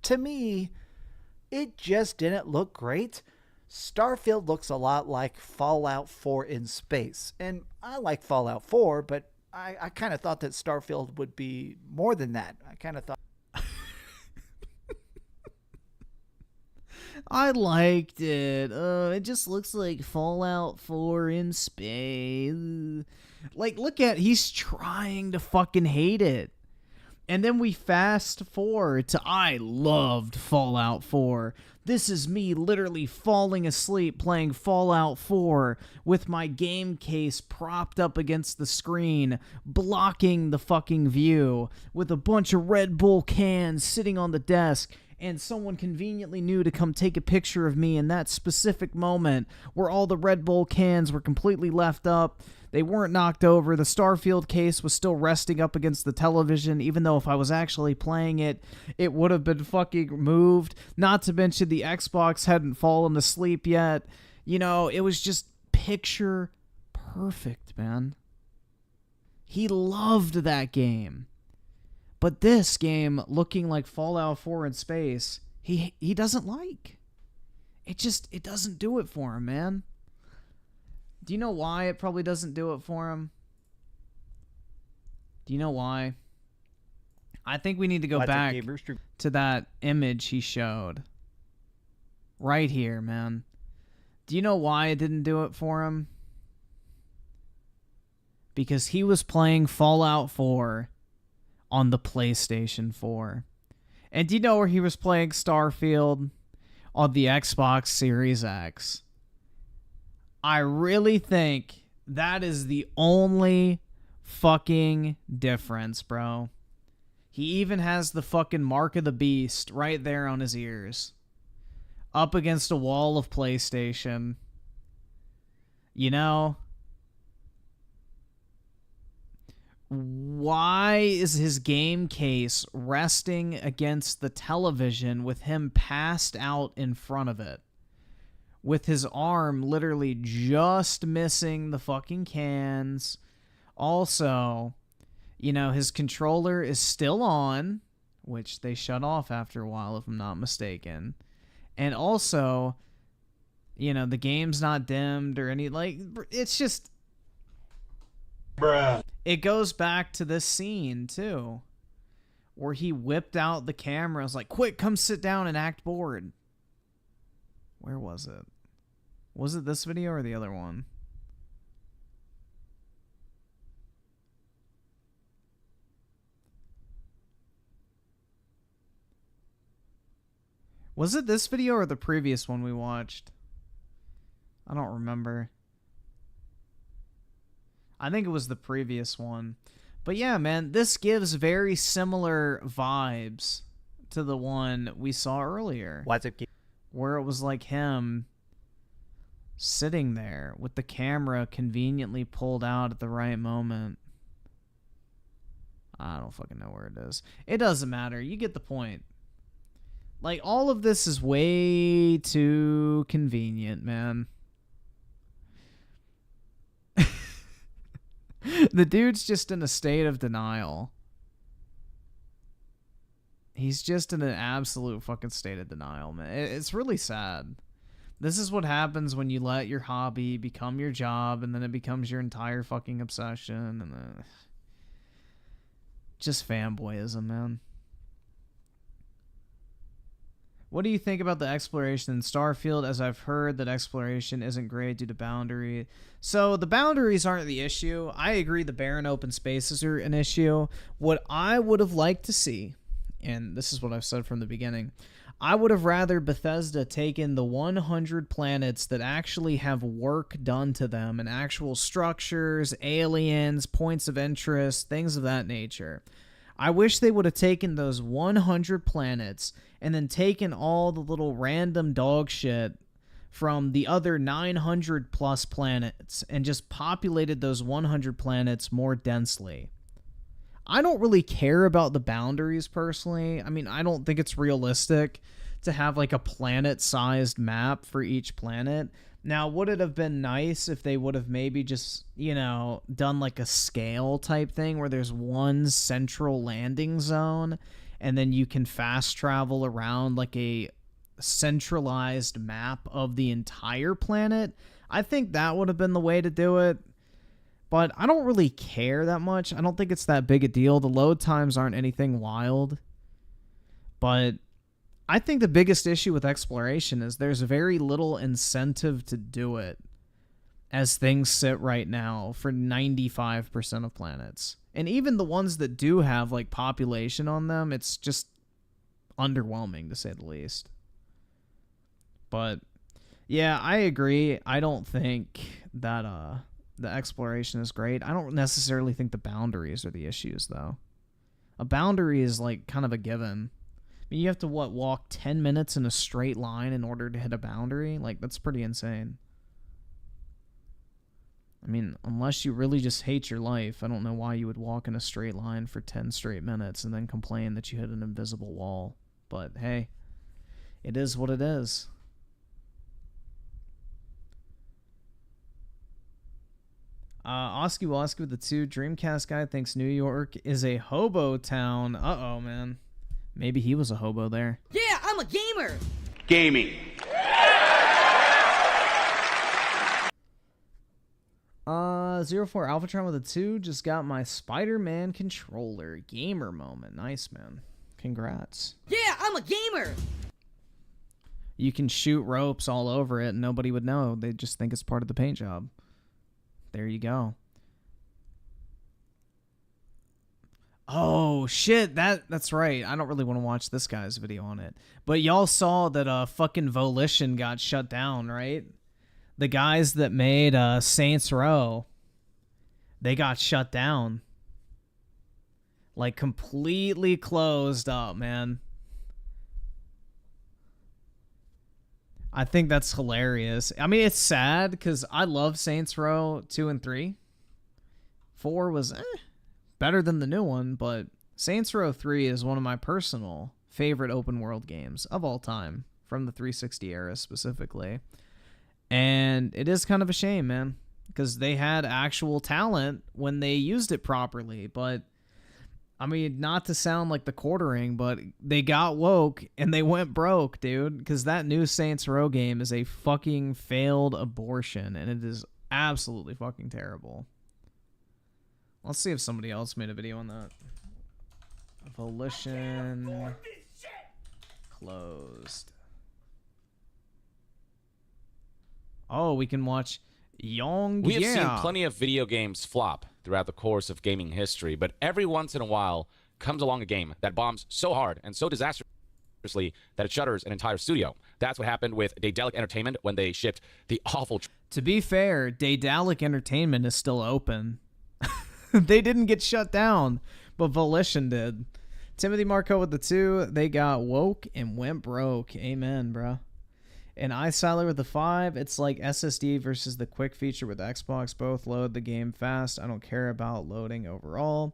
to me, it just didn't look great. Starfield looks a lot like Fallout 4 in space. And I like Fallout 4, but I kind of thought that Starfield would be more than that. I kind of thought... I liked it. It just looks like Fallout 4 in space. Like, look at... He's trying to fucking hate it. And then we fast forward to I loved Fallout 4. This is me literally falling asleep playing Fallout 4 with my game case propped up against the screen, blocking the fucking view, with a bunch of Red Bull cans sitting on the desk, and someone conveniently knew to come take a picture of me in that specific moment where all the Red Bull cans were completely left up. They weren't knocked over. The Starfield case was still resting up against the television, even though if I was actually playing it, it would have been fucking moved. Not to mention the Xbox hadn't fallen asleep yet. It was just picture perfect, man. He loved that game. But this game, looking like Fallout 4 in space, he doesn't like. It doesn't do it for him, man. Do you know why it probably doesn't do it for him? Do you know why? I think we need to go back to that image he showed. Right here, man. Do you know why it didn't do it for him? Because he was playing Fallout 4 on the PlayStation 4. And do you know where he was playing Starfield? On the Xbox Series X. I really think that is the only fucking difference, bro. He even has the fucking mark of the beast right there on his ears. up against a wall of PlayStation. You know? Why is his game case resting against the television with him passed out in front of it? With his arm literally just missing the fucking cans. Also, you know, his controller is still on, which they shut off after a while, if I'm not mistaken. And also, you know, the game's not dimmed or any, like, it's just... Bruh. It goes back to this scene, too, where he whipped out the camera. Was like, quick, come sit down and act bored. Where was it? Was it this video or the other one? Was it this video or the previous one we watched? I don't remember. I think it was the previous one. But yeah, man, this gives very similar vibes to the one we saw earlier. Why's it? Where it was like him sitting there with the camera conveniently pulled out at the right moment. I don't fucking know where it is. It doesn't matter. You get the point. Like, all of this is way too convenient, man. The dude's just in a state of denial. He's just in an absolute fucking state of denial, man. It's really sad. This is what happens when you let your hobby become your job, and then it becomes your entire fucking obsession, and then... Just fanboyism, man. What do you think about the exploration in Starfield, as I've heard that exploration isn't great due to boundary? So the boundaries aren't the issue. I agree the barren open spaces are an issue. What I would have liked to see, and this is what I've said from the beginning, I would have rather Bethesda taken the 100 planets that actually have work done to them and actual structures, aliens, points of interest, things of that nature. I wish they would have taken those 100 planets and then taken all the little random dog shit from the other 900 plus planets and just populated those 100 planets more densely. I don't really care about the boundaries personally. I mean, I don't think it's realistic to have like a planet-sized map for each planet. Now, would it have been nice if they would have maybe just, you know, done like a scale type thing where there's one central landing zone and then you can fast travel around like a centralized map of the entire planet? I think that would have been the way to do it. But I don't really care that much. I don't think it's that big a deal. The load times aren't anything wild. But I think the biggest issue with exploration is there's very little incentive to do it as things sit right now for 95% of planets. And even the ones that do have like population on them, it's just underwhelming to say the least. But yeah, I agree. I don't think that the exploration is great. I don't necessarily think the boundaries are the issues though. A boundary is like kind of a given. I mean, you have to, walk 10 minutes in a straight line in order to hit a boundary? Like, that's pretty insane. I mean, unless you really just hate your life, I don't know why you would walk in a straight line for 10 straight minutes and then complain that you hit an invisible wall. But, hey, it is what it is. Oski Woski with the 2 Dreamcast guy thinks New York is a hobo town. Uh-oh, man. Maybe he was a hobo there. Yeah, I'm a gamer. Gaming. 04 Alphatron with a 2 just got my Spider-Man controller. Gamer moment. Nice, man. Congrats. Yeah, I'm a gamer. You can shoot ropes all over it and nobody would know. They just think it's part of the paint job. There you go. Oh, shit, that's right. I don't really want to watch this guy's video on it. But y'all saw that fucking Volition got shut down, right? The guys that made Saints Row, they got shut down. Like, completely closed up, man. I think that's hilarious. I mean, it's sad because I love Saints Row 2 and 3. 4 was better than the new one, but Saints Row 3 is one of my personal favorite open world games of all time, from the 360 era specifically. And it is kind of a shame, man, because they had actual talent when they used it properly. But I mean, not to sound like the quartering, but they got woke and they went broke, dude, because that new Saints Row game is a fucking failed abortion, and it is absolutely fucking terrible. Let's see if somebody else made a video on that. Volition closed. Oh, we can watch YongYea. We have seen plenty of video games flop throughout the course of gaming history, but every once in a while comes along a game that bombs so hard and so disastrously that it shutters an entire studio. That's what happened with Daedalic Entertainment when they shipped the awful... To be fair, Daedalic Entertainment is still open. They didn't get shut down, but Volition did. Timothy Marco with the 2, they got woke and went broke. Amen, bro. And iSiler with the 5, it's like SSD versus the quick feature with Xbox. Both load the game fast. I don't care about loading overall.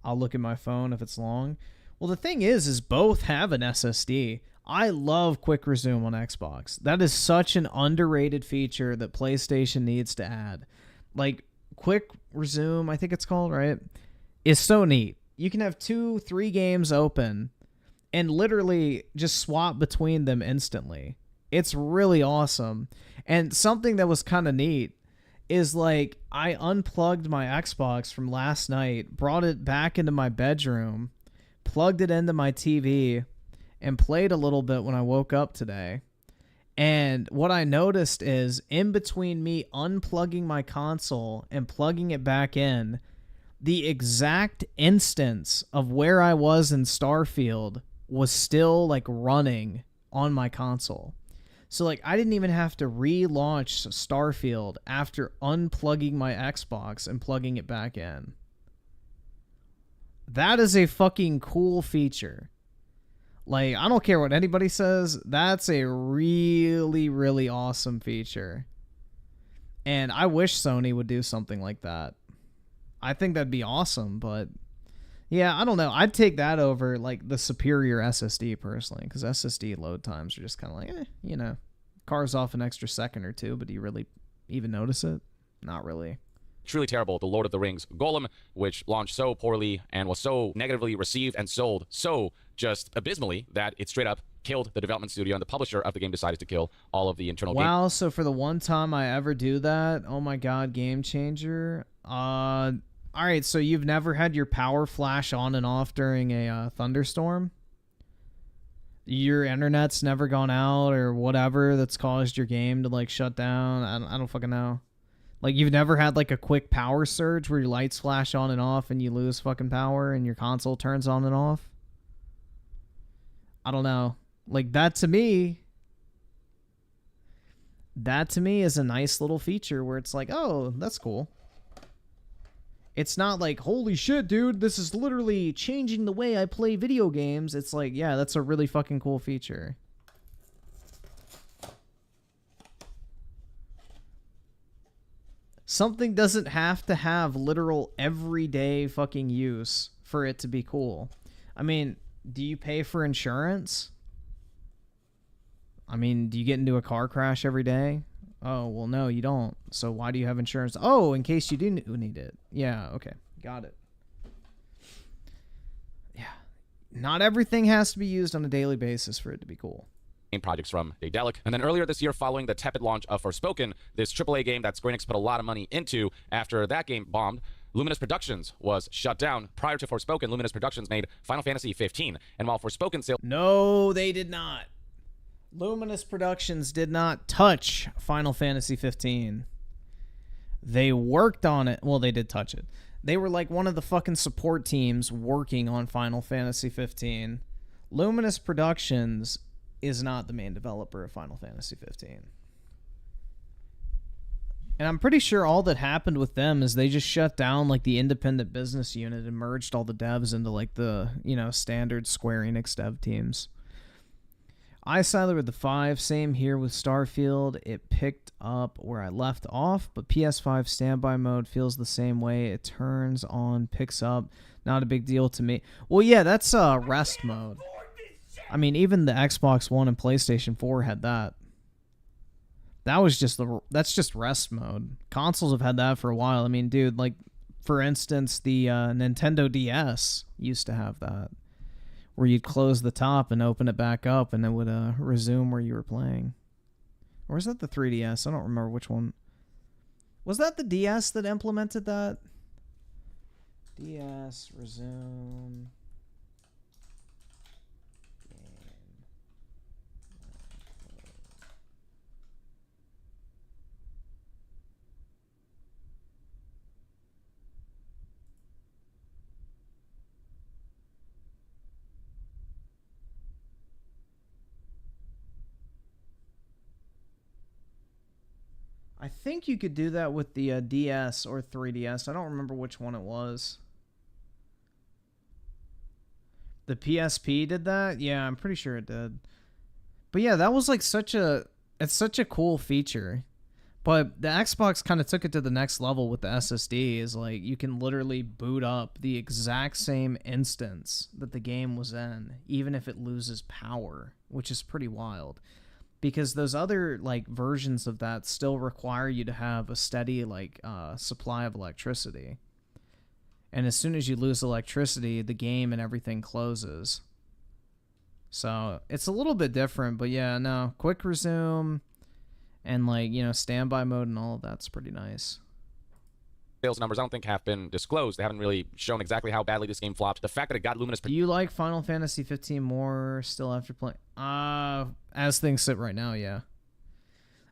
I'll look at my phone if it's long. Well, the thing is both have an SSD. I love quick resume on Xbox. That is such an underrated feature that PlayStation needs to add. Like, quick resume, I think it's called, right? Is so neat. You can have 2-3 games open and literally just swap between them instantly. It's really awesome. And something that was kind of neat is, like, I unplugged my Xbox from last night, brought it back into my bedroom, plugged it into my TV, and played a little bit when I woke up today. And what I noticed is, in between me unplugging my console and plugging it back in, the exact instance of where I was in Starfield was still, like, running on my console. So, like, I didn't even have to relaunch Starfield after unplugging my Xbox and plugging it back in. That is a fucking cool feature. Like, I don't care what anybody says. That's a really, really awesome feature. And I wish Sony would do something like that. I think that'd be awesome, but yeah, I don't know. I'd take that over, like, the superior SSD personally, because SSD load times are just kind of like, you know, cars off an extra second or two, but do you really even notice it? Not really. Truly terrible, The Lord of the Rings Golem, which launched so poorly and was so negatively received and sold so just abysmally that it straight up killed the development studio, and the publisher of the game decided to kill all of the internal game. Wow, so for the one time I ever do that, oh my god, game changer. Alright, so you've never had your power flash on and off during a thunderstorm? Your internet's never gone out or whatever that's caused your game to, like, shut down? I don't fucking know. Like, you've never had, like, a quick power surge where your lights flash on and off and you lose fucking power and your console turns on and off? I don't know. Like, that to me is a nice little feature where it's like, oh, that's cool. It's not like, holy shit, dude, this is literally changing the way I play video games. It's like, yeah, that's a really fucking cool feature. Something doesn't have to have literal everyday fucking use for it to be cool. I mean, do you pay for insurance? I mean, do you get into a car crash every day? Oh, well, no, you don't. So why do you have insurance? Oh, in case you do need it. Yeah, okay. Got it. Yeah. Not everything has to be used on a daily basis for it to be cool. Projects from Daedalic. And then earlier this year, following the tepid launch of Forspoken, this AAA game that Square Enix put a lot of money into, after that game bombed, Luminous Productions was shut down. Prior to Forspoken, Luminous Productions made Final Fantasy 15. And while Forspoken sales... No, they did not. Luminous Productions did not touch Final Fantasy 15. They worked on it. Well, they did touch it. They were like one of the fucking support teams working on Final Fantasy 15. Luminous Productions is not the main developer of Final Fantasy 15. And I'm pretty sure all that happened with them is they just shut down, like, the independent business unit and merged all the devs into, like, the, you know, standard Square Enix dev teams. I sided with the 5. Same here with Starfield. It picked up where I left off, but PS5 standby mode feels the same way. It turns on, picks up. Not a big deal to me. Well, yeah, that's rest mode. I mean, even the Xbox One and PlayStation 4 had that. That's just rest mode. Consoles have had that for a while. I mean, dude, like, for instance, the Nintendo DS used to have that, where you'd close the top and open it back up, and it would resume where you were playing. Or is that the 3DS? I don't remember which one. Was that the DS that implemented that? DS, resume. I think you could do that with the DS or 3DS. I don't remember which one it was. The PSP did that? Yeah, I'm pretty sure it did. But yeah, that was like it's such a cool feature. But the Xbox kind of took it to the next level with the SSDs. Like, you can literally boot up the exact same instance that the game was in, even if it loses power, which is pretty wild. Because those other like versions of that still require you to have a steady like supply of electricity. And as soon as you lose electricity, the game and everything closes. So it's a little bit different, but yeah, no, quick resume and like, you know, standby mode and all of that's pretty nice. Sales numbers I don't think have been disclosed. They haven't really shown exactly how badly this game flopped. The fact that it got luminous. Do you like Final Fantasy 15 more still after playing? As things sit right now, yeah.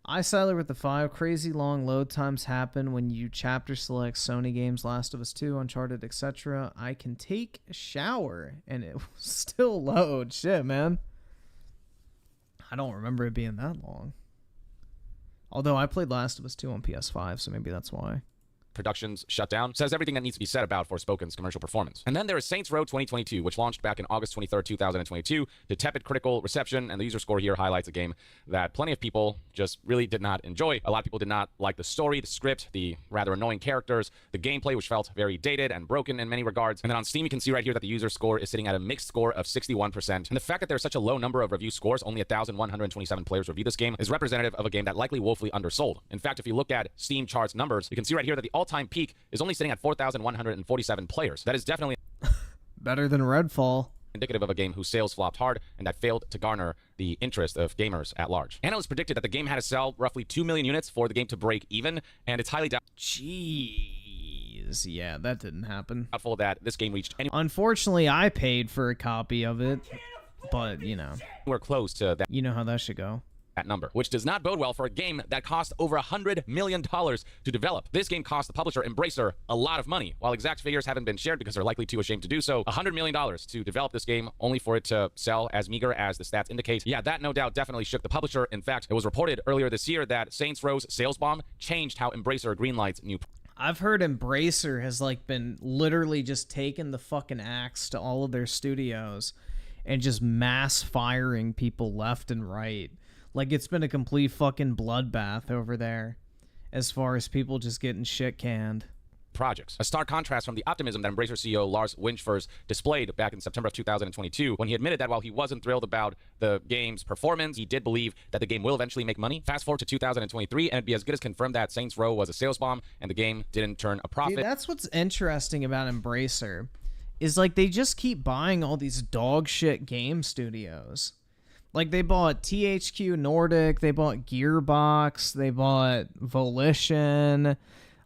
I sided with the 5. Crazy long load times happen when you chapter select Sony games, Last of Us 2, Uncharted, etc. I can take a shower and it will still load. Shit, man. I don't remember it being that long. Although I played Last of Us 2 on PS5, so maybe that's why. Productions shut down, says everything that needs to be said about Forspoken's commercial performance. And then there is Saints Row 2022, which launched back in August 23rd, 2022, to tepid critical reception, and the user score here highlights a game that plenty of people just really did not enjoy. A lot of people did not like the story, the script, the rather annoying characters, the gameplay, which felt very dated and broken in many regards. And then on Steam, you can see right here that the user score is sitting at a mixed score of 61%. And the fact that there's such a low number of review scores, only 1,127 players reviewed this game, is representative of a game that likely woefully undersold. In fact, if you look at Steam charts numbers, you can see right here that the all-time peak is only sitting at 4,147 players. That is definitely better than Redfall. Indicative of a game whose sales flopped hard and that failed to garner the interest of gamers at large. Analysts predicted that the game had to sell roughly 2 million units for the game to break even, and it's highly Jeez, yeah, that didn't happen. doubtful that this game reached Unfortunately, I paid for a copy of it, but, you know. anywhere close to that. You know how that should go. That number, which does not bode well for a game that cost over $100 million to develop. This game cost the publisher Embracer a lot of money. While exact figures haven't been shared because they're likely too ashamed to do so, $100 million to develop this game only for it to sell as meager as the stats indicate. Yeah, that no doubt definitely shook the publisher. In fact, it was reported earlier this year that Saints Row's sales bomb changed how Embracer greenlights new. I've heard Embracer has like been literally just taking the fucking axe to all of their studios and just mass firing people left and right. Like, it's been a complete fucking bloodbath over there as far as people just getting shit canned. Projects. A stark contrast from the optimism that Embracer CEO Lars Wingefors displayed back in September of 2022 when he admitted that while he wasn't thrilled about the game's performance, he did believe that the game will eventually make money. Fast forward to 2023, and it'd be as good as confirmed that Saints Row was a sales bomb and the game didn't turn a profit. Dude, that's what's interesting about Embracer is, like, they just keep buying all these dog shit game studios. Like, they bought THQ Nordic, they bought Gearbox, they bought Volition.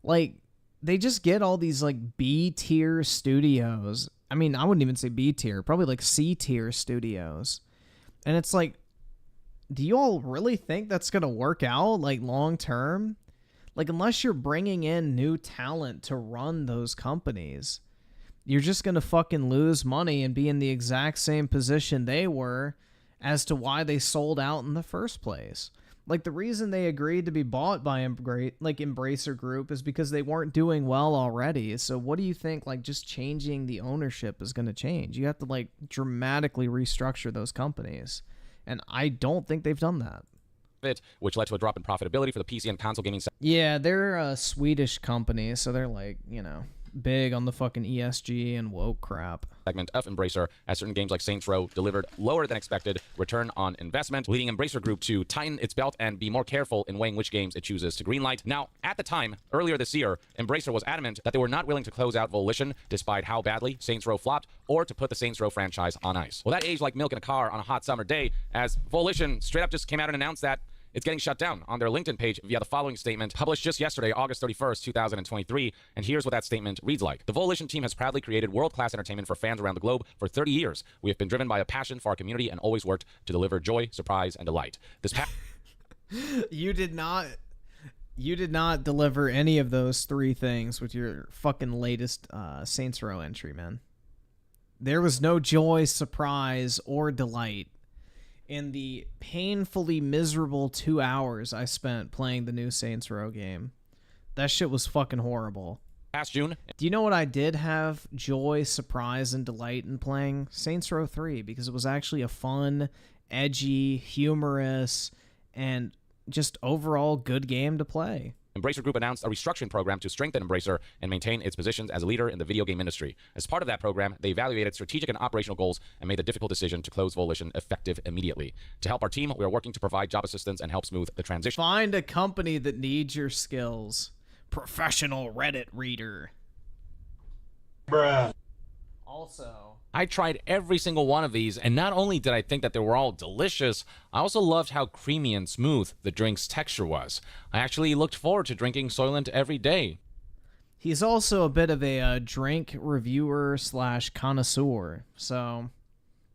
Like, they just get all these, like, B-tier studios. I mean, I wouldn't even say B-tier, probably, like, C-tier studios. And it's like, do you all really think that's going to work out, like, long-term? Like, unless you're bringing in new talent to run those companies, you're just going to fucking lose money and be in the exact same position they were as to why they sold out in the first place. Like, the reason they agreed to be bought by Embracer Group is because they weren't doing well already. So what do you think, like, just changing the ownership is going to change? You have to, like, dramatically restructure those companies. And I don't think they've done that. which led to a drop in profitability for the PC and console gaming Yeah, they're a Swedish company, so they're like, big on the fucking ESG and woke crap. segment of Embracer, as certain games like Saints Row delivered lower than expected return on investment, leading Embracer Group to tighten its belt and be more careful in weighing which games it chooses to greenlight. Now, at the time, earlier this year, Embracer was adamant that they were not willing to close out Volition despite how badly Saints Row flopped, or to put the Saints Row franchise on ice. Well, that aged like milk in a car on a hot summer day, as Volition straight up just came out and announced that it's getting shut down on their LinkedIn page via the following statement published just yesterday, August 31st, 2023. And here's what that statement reads like. The Volition team has proudly created world-class entertainment for fans around the globe for 30 years. We have been driven by a passion for our community and always worked to deliver joy, surprise, and delight. This You did not deliver any of those three things with your fucking latest Saints Row entry, man. There was no joy, surprise, or delight in the painfully miserable 2 hours I spent playing the new Saints Row game. That shit was fucking horrible. past June. Do you know what I did have joy, surprise, and delight in playing? Saints Row 3, because it was actually a fun, edgy, humorous, and just overall good game to play. Embracer Group announced a restructuring program to strengthen Embracer and maintain its positions as a leader in the video game industry. As part of that program, they evaluated strategic and operational goals and made the difficult decision to close Volition effective immediately. To help our team, we are working to provide job assistance and help smooth the transition. Find a company that needs your skills. Professional Reddit reader. Bruh. Also, I tried every single one of these, and not only did I think that they were all delicious, I also loved how creamy and smooth the drink's texture was. I actually looked forward to drinking Soylent every day. he's also a bit of a drink reviewer / connoisseur, so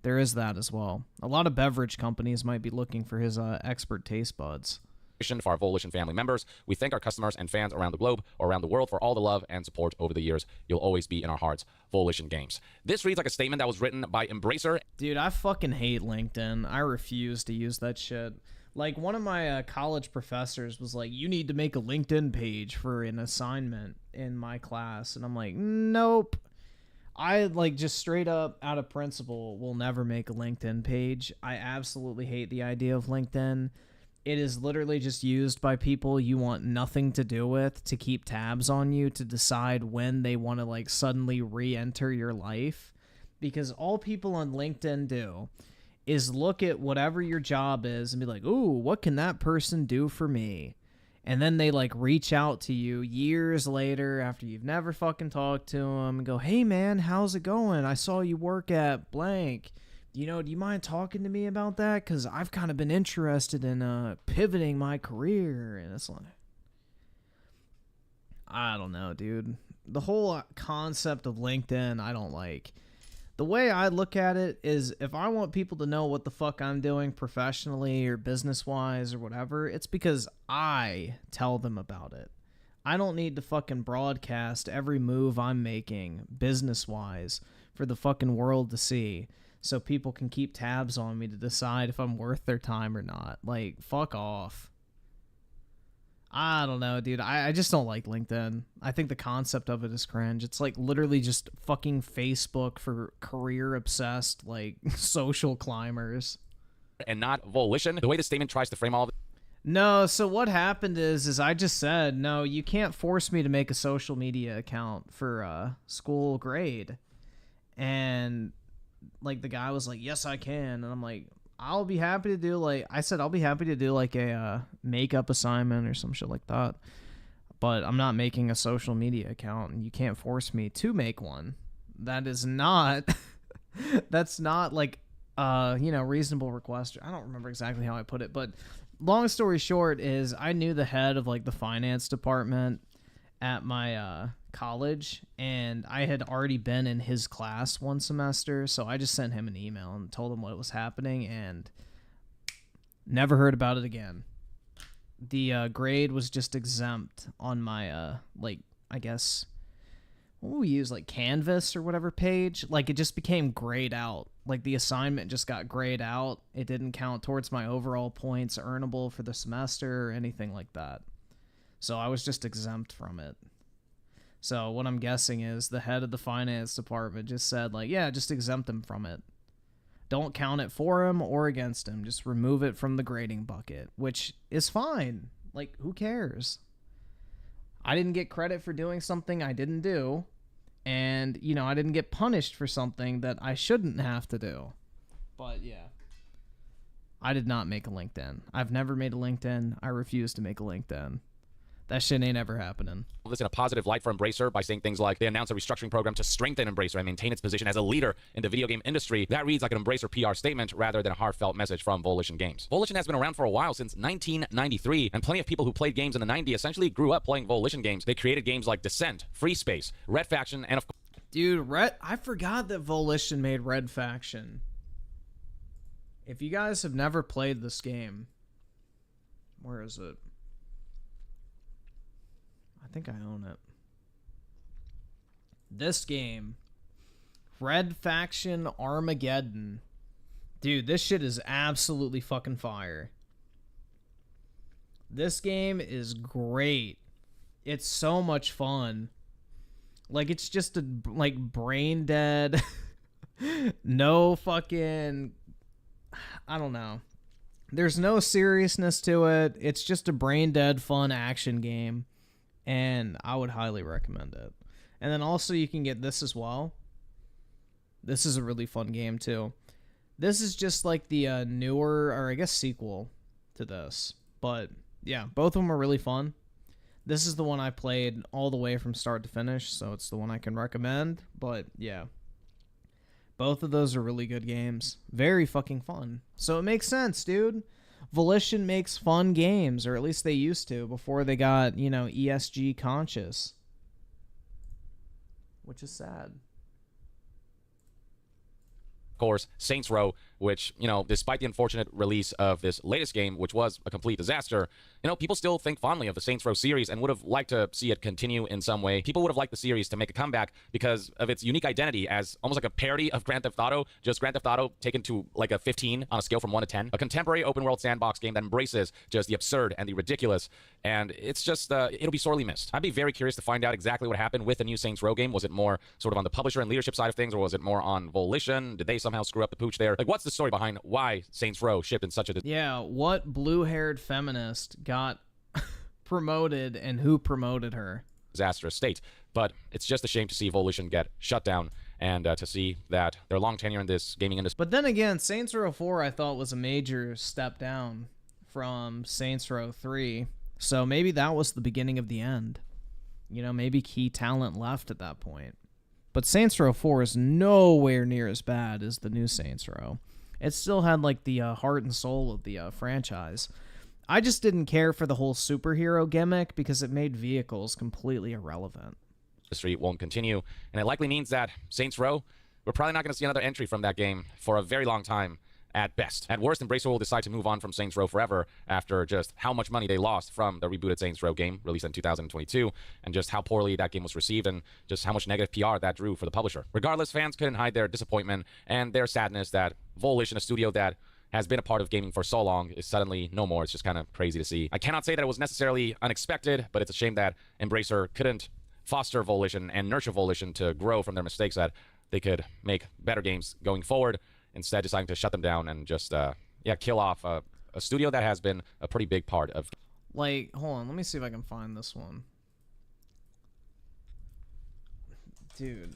there is that as well. A lot of beverage companies might be looking for his expert taste buds. For our Volition family members, we thank our customers and fans around the globe or around the world for all the love and support over the years. You'll always be in our hearts. Volition Games. This reads like a statement that was written by Embracer. Dude, I fucking hate LinkedIn. I refuse to use that shit. Like, one of my college professors was like, you need to make a LinkedIn page for an assignment in my class. And I'm like, nope. I, just straight up, out of principle, will never make a LinkedIn page. I absolutely hate the idea of LinkedIn. It is literally just used by people you want nothing to do with to keep tabs on you to decide when they want to suddenly re-enter your life. Because all people on LinkedIn do is look at whatever your job is and be like, ooh, what can that person do for me? And then they reach out to you years later after you've never fucking talked to them and go, hey man, how's it going? I saw you work at blank. Do you mind talking to me about that? Because I've kind of been interested in pivoting my career. And it's like, I don't know, dude. The whole concept of LinkedIn, I don't like. The way I look at it is if I want people to know what the fuck I'm doing professionally or business-wise or whatever, it's because I tell them about it. I don't need to fucking broadcast every move I'm making business-wise for the fucking world to see, so people can keep tabs on me to decide if I'm worth their time or not. Fuck off. I don't know, dude. I just don't like LinkedIn. I think the concept of it is cringe. It's literally just fucking Facebook for career-obsessed, social climbers. And not Volition. The way the statement tries to frame all of it. No, so what happened is I just said, no, you can't force me to make a social media account for school grade. And the guy was like, yes, I can. And I'm like, I'll be happy to do I'll be happy to do a makeup assignment or some shit like that. But I'm not making a social media account, and you can't force me to make one. That is not, that's not reasonable request. I don't remember exactly how I put it, but long story short is I knew the head of the finance department at my college, and I had already been in his class one semester, so I just sent him an email and told him what was happening, and never heard about it again. The grade was just exempt on my I guess what would we use, Canvas or whatever page. It just became grayed out. The assignment just got grayed out. It didn't count towards my overall points earnable for the semester or anything like that. So I was just exempt from it. So what I'm guessing is the head of the finance department just said, yeah, just exempt them from it. Don't count it for him or against him. Just remove it from the grading bucket, which is fine. Like, who cares? I didn't get credit for doing something I didn't do. And, you know, I didn't get punished for something that I shouldn't have to do. But, yeah. I did not make a LinkedIn. I've never made a LinkedIn. I refuse to make a LinkedIn. That shit ain't ever happening. This in a positive light for Embracer by saying things like they announced a restructuring program to strengthen Embracer and maintain its position as a leader in the video game industry. That reads like an Embracer PR statement rather than a heartfelt message from Volition Games. Volition has been around for a while, since 1993, and plenty of people who played games in the 90s essentially grew up playing Volition games. They created games like Descent, Free Space, Red Faction, and of course... Dude, I forgot that Volition made Red Faction. If you guys have never played this game, where is it? I think I own it. This game, Red Faction Armageddon. Dude, this shit is absolutely fucking fire. This game is great. It's so much fun. Like, it's just a, like, brain dead. No fucking... I don't know. There's no seriousness to it. It's just a brain dead fun action game. And I would highly recommend it. And then also you can get this as well. This is a really fun game too. This is just like the newer, or I guess sequel to this. But yeah, both of them are really fun. This is the one I played all the way from start to finish, so it's the one I can recommend. But yeah, both of those are really good games. Very fucking fun. So it makes sense, dude. Volition makes fun games, or at least they used to before they got, you know, ESG conscious. Which is sad. Of course, Saints Row, which, you know, despite the unfortunate release of this latest game, which was a complete disaster, you know, people still think fondly of the Saints Row series and would have liked to see it continue in some way. People would have liked the series to make a comeback because of its unique identity as almost like a parody of Grand Theft Auto, just Grand Theft Auto taken to like a 15 on a scale from 1 to 10. A contemporary open-world sandbox game that embraces just the absurd and the ridiculous, and it's just, it'll be sorely missed. I'd be very curious to find out exactly what happened with the new Saints Row game. Was it more sort of on the publisher and leadership side of things, or was it more on Volition? Did they somehow screw up the pooch there? Like, what's the story behind why Saints Row shipped in such a... Yeah, what blue-haired feminist got promoted and who promoted her? Disastrous state. But it's just a shame to see Volition get shut down and to see that their long tenure in this gaming industry... But then again, Saints Row 4 I thought was a major step down from Saints Row 3. So maybe that was the beginning of the end. You know, maybe key talent left at that point. But Saints Row 4 is nowhere near as bad as the new Saints Row. It still had, like, the heart and soul of the franchise. I just didn't care for the whole superhero gimmick because it made vehicles completely irrelevant. Industry won't continue, and it likely means that Saints Row, we're probably not going to see another entry from that game for a very long time. At best. At worst, Embracer will decide to move on from Saints Row forever after just how much money they lost from the rebooted Saints Row game released in 2022, and just how poorly that game was received, and just how much negative PR that drew for the publisher. Regardless, fans couldn't hide their disappointment and their sadness that Volition, a studio that has been a part of gaming for so long, is suddenly no more. It's just kind of crazy to see. I cannot say that it was necessarily unexpected, but it's a shame that Embracer couldn't foster Volition and nurture Volition to grow from their mistakes, that they could make better games going forward, instead deciding to shut them down and just, yeah, kill off a studio that has been a pretty big part of... Like, hold on, let me see if I can find this one. Dude.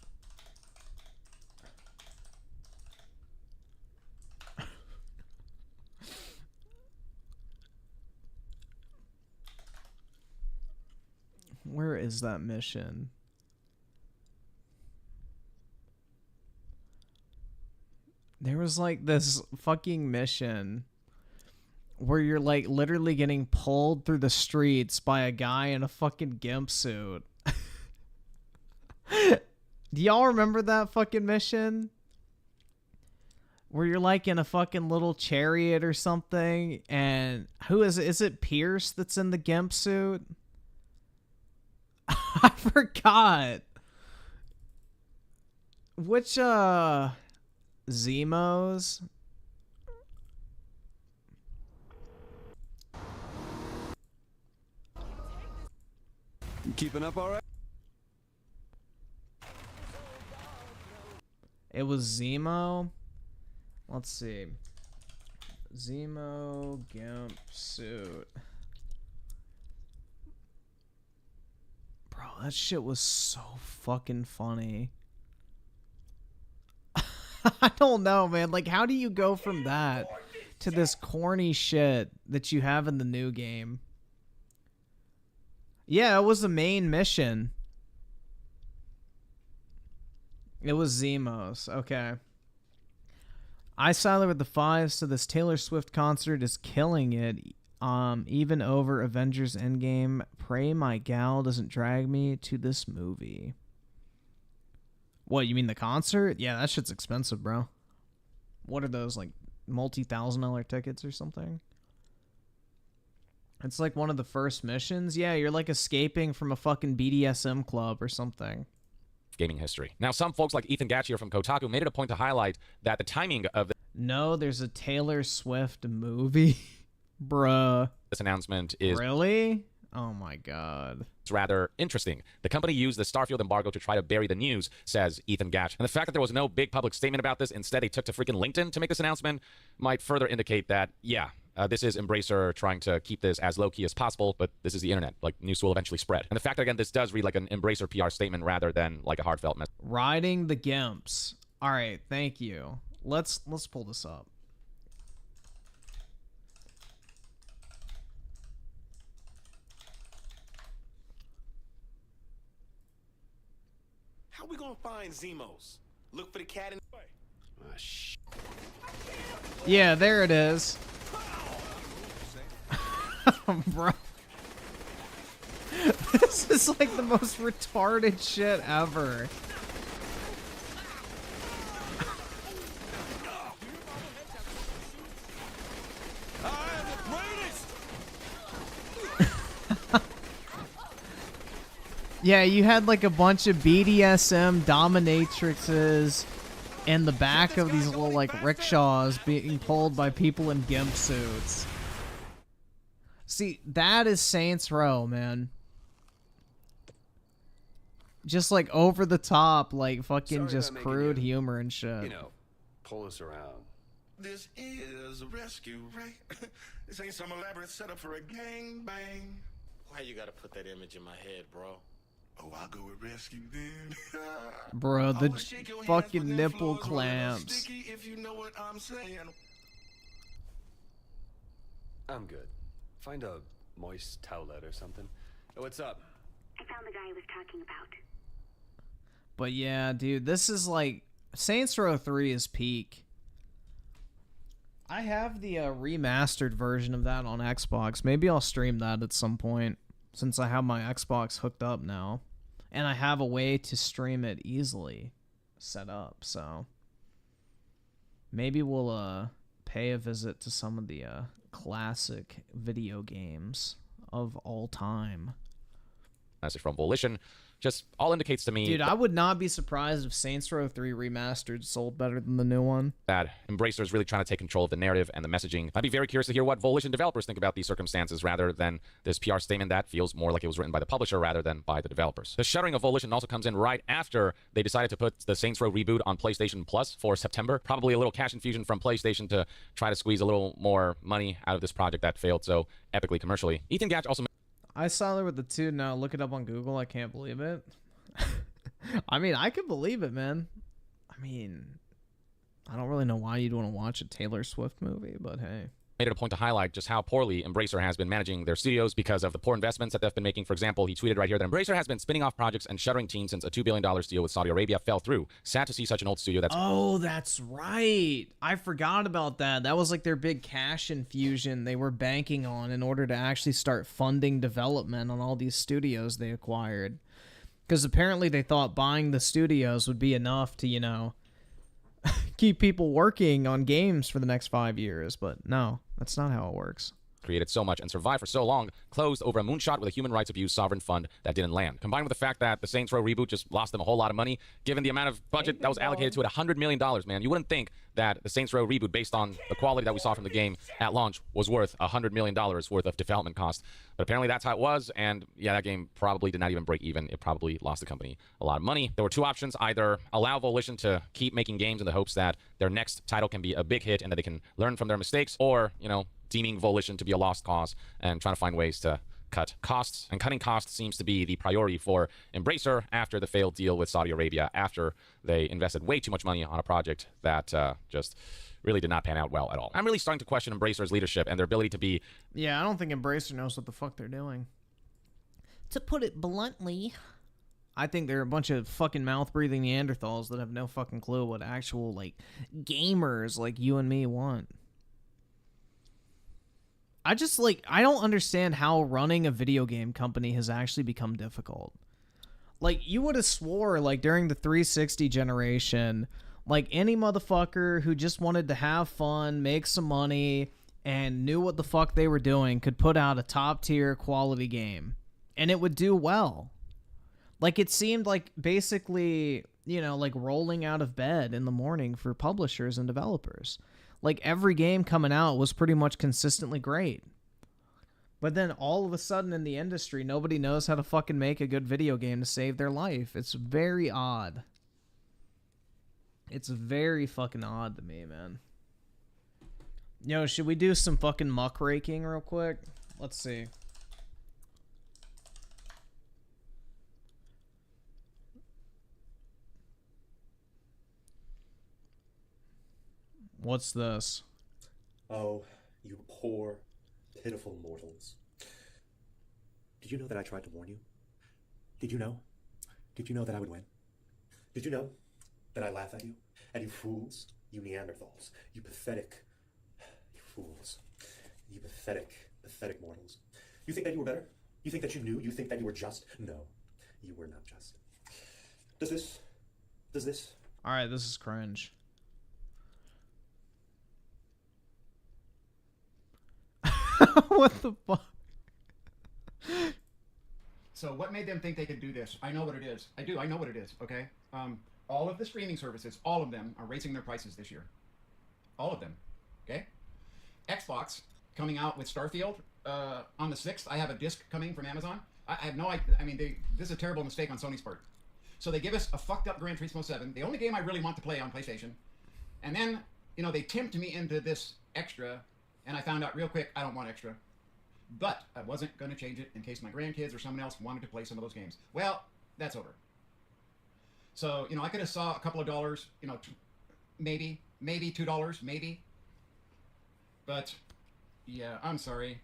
Where is that mission? There was like this fucking mission where you're like literally getting pulled through the streets by a guy in a fucking gimp suit. Do y'all remember that fucking mission? Where you're like in a fucking little chariot or something, and who is it? Is it Pierce that's in the gimp suit? I forgot. Which Zemos? You keeping up all right? It was Zemo. Let's see. Zemo Gimp suit. Bro, that shit was so fucking funny. I don't know, man. Like, how do you go from that to this corny shit that you have in the new game? Yeah, it was the main mission. It was Zemos. Okay. I sided with the fives, so this Taylor Swift concert is killing it. Even over Avengers Endgame. Pray my gal doesn't drag me to this movie. What, you mean the concert? Yeah, that shit's expensive, bro. What are those, like, multi-$1,000 tickets or something? It's like one of the first missions. Yeah, you're like escaping from a fucking BDSM club or something. Gaming history. Now, some folks like Ethan Gatchier from Kotaku made it a point to highlight that the timing of No, there's a Taylor Swift movie. Bruh. this announcement is Really? Oh my god. It's rather interesting. The company used the Starfield embargo to try to bury the news, says Ethan Gatch. And the fact that there was no big public statement about this, instead they took to freaking LinkedIn to make this announcement, might further indicate that, yeah, this is Embracer trying to keep this as low-key as possible, but this is the internet. Like, news will eventually spread. And the fact that, again, this does read like an Embracer PR statement rather than like a heartfelt message. Riding the Gimps. All right, thank you. Let's pull this up. How we gonna find Zemos? Look for the cat in the way. Yeah, there it is. Bro. This is like the most retarded shit ever. Yeah, you had like a bunch of BDSM dominatrixes in the back of these little like rickshaws being pulled by people in gimp suits. See, that is Saints Row, man. Just like over the top, like fucking just crude humor and shit. You know, pull us around. This is a rescue, right? This ain't some elaborate setup for a gang bang. Why you gotta put that image in my head, bro? Oh, I'll go with rescue then. Bro, the fucking nipple clamps. If you know what I'm saying. I'm good. Find a moist towelette or something. Oh, what's up? I found the guy I was talking about. But yeah, dude, this is like Saints Row 3 is peak. I have the remastered version of that on Xbox. Maybe I'll stream that at some point since I have my Xbox hooked up now. And I have a way to stream it easily set up, so maybe we'll pay a visit to some of the classic video games of all time. Message from Volition just all indicates to me, dude, I would not be surprised if Saints Row 3 Remastered sold better than the new one. That Embracer is really trying to take control of the narrative and the messaging. I'd be very curious to hear what Volition developers think about these circumstances rather than this PR statement that feels more like it was written by the publisher rather than by the developers. The shuttering of Volition also comes in right after they decided to put the Saints Row reboot on PlayStation Plus for September. Probably a little cash infusion from PlayStation to try to squeeze a little more money out of this project that failed so epically commercially. Ethan Gatch also... I saw there with the two. Now look it up on Google. I can't believe it. I mean, I can believe it, man. I mean, I don't really know why you'd want to watch a Taylor Swift movie, but hey. Made it a point to highlight just how poorly Embracer has been managing their studios because of the poor investments that they've been making. For example, he tweeted right here that Embracer has been spinning off projects and shuttering teams since a $2 billion deal with Saudi Arabia fell through. Sad to see such an old studio that's... Oh, that's right. I forgot about that. That was like their big cash infusion they were banking on in order to actually start funding development on all these studios they acquired. Because apparently they thought buying the studios would be enough to, you know, keep people working on games for the next 5 years. But no, that's not how it works. created so much and survived for so long closed over a moonshot with a human rights abuse sovereign fund that didn't land. Combined with the fact that the Saints Row reboot just lost them a whole lot of money, given the amount of budget that was allocated to it, $100 million, man. You wouldn't think that the Saints Row reboot, based on the quality that we saw from the game at launch, was worth $100 million worth of development cost. But apparently that's how it was, and yeah, that game probably did not even break even. It probably lost the company a lot of money. There were two options: either allow Volition to keep making games in the hopes that their next title can be a big hit and that they can learn from their mistakes, or, you know, deeming Volition to be a lost cause and trying to find ways to cut costs. And cutting costs seems to be the priority for Embracer after the failed deal with Saudi Arabia, after they invested way too much money on a project that just really did not pan out well at all. I'm really starting to question Embracer's leadership and their ability to be... Yeah, I don't think Embracer knows what the fuck they're doing. To put it bluntly, I think they're a bunch of fucking mouth-breathing Neanderthals that have no fucking clue what actual, like, gamers like you and me want. I don't understand how running a video game company has actually become difficult. Like, you would have swore, like, during the 360 generation, like, any motherfucker who just wanted to have fun, make some money, and knew what the fuck they were doing could put out a top-tier quality game. And it would do well. Like, it seemed like basically, you know, like rolling out of bed in the morning for publishers and developers. Like, every game coming out was pretty much consistently great. But then all of a sudden in the industry, nobody knows how to fucking make a good video game to save their life. It's very odd. It's very fucking odd to me, man. Yo, should we do some fucking muckraking real quick? Let's see. What's this? Oh, you poor, pitiful mortals. Did you know that I tried to warn you? Did you know? Did you know that I would win? Did you know that I laugh at you? At you fools, you Neanderthals, you pathetic, you fools, you pathetic, pathetic mortals. You think that you were better? You think that you knew? You think that you were just? No, you were not just. Does this? Alright, this is cringe. What the fuck? So what made them think they could do this? I know what it is. I know what it is, okay? All of the streaming services, all of them are raising their prices this year. All of them, okay? Xbox coming out with Starfield on the 6th. I have a disc coming from Amazon. I have no idea. I mean, this is a terrible mistake on Sony's part. So they give us a fucked up Gran Turismo 7, the only game I really want to play on PlayStation. And then, you know, they tempt me into this extra, and I found out real quick I don't want extra. But I wasn't going to change it in case my grandkids or someone else wanted to play some of those games. Well, that's over. So, you know, I could have saw a couple of dollars, you know, maybe $2, maybe. But, yeah, I'm sorry.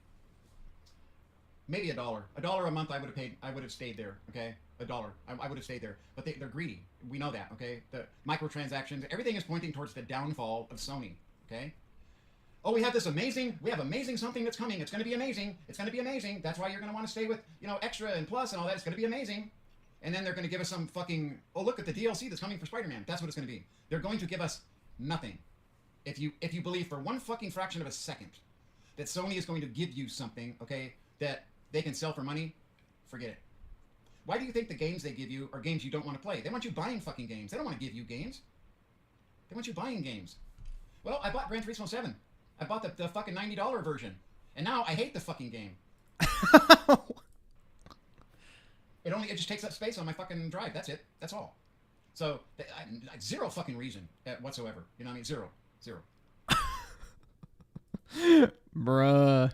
Maybe $1. $1 a month I would have paid, I would have stayed there, okay? $1. I would have stayed there. But they're greedy. We know that, okay? The microtransactions, everything is pointing towards the downfall of Sony, okay? Oh, we have amazing something that's coming. It's going to be amazing. It's going to be amazing. That's why you're going to want to stay with, you know, Extra and Plus and all that. It's going to be amazing. And then they're going to give us some fucking, oh, look at the DLC that's coming for Spider-Man. That's what it's going to be. They're going to give us nothing. If you believe for one fucking fraction of a second that Sony is going to give you something, okay, that they can sell for money, forget it. Why do you think the games they give you are games you don't want to play? They want you buying fucking games. They don't want to give you games. They want you buying games. Well, I bought Gran Turismo 7. I bought the fucking $90 version. And now I hate the fucking game. It just takes up space on my fucking drive. That's it. That's all. So, zero fucking reason whatsoever. You know what I mean? Zero. Bruh.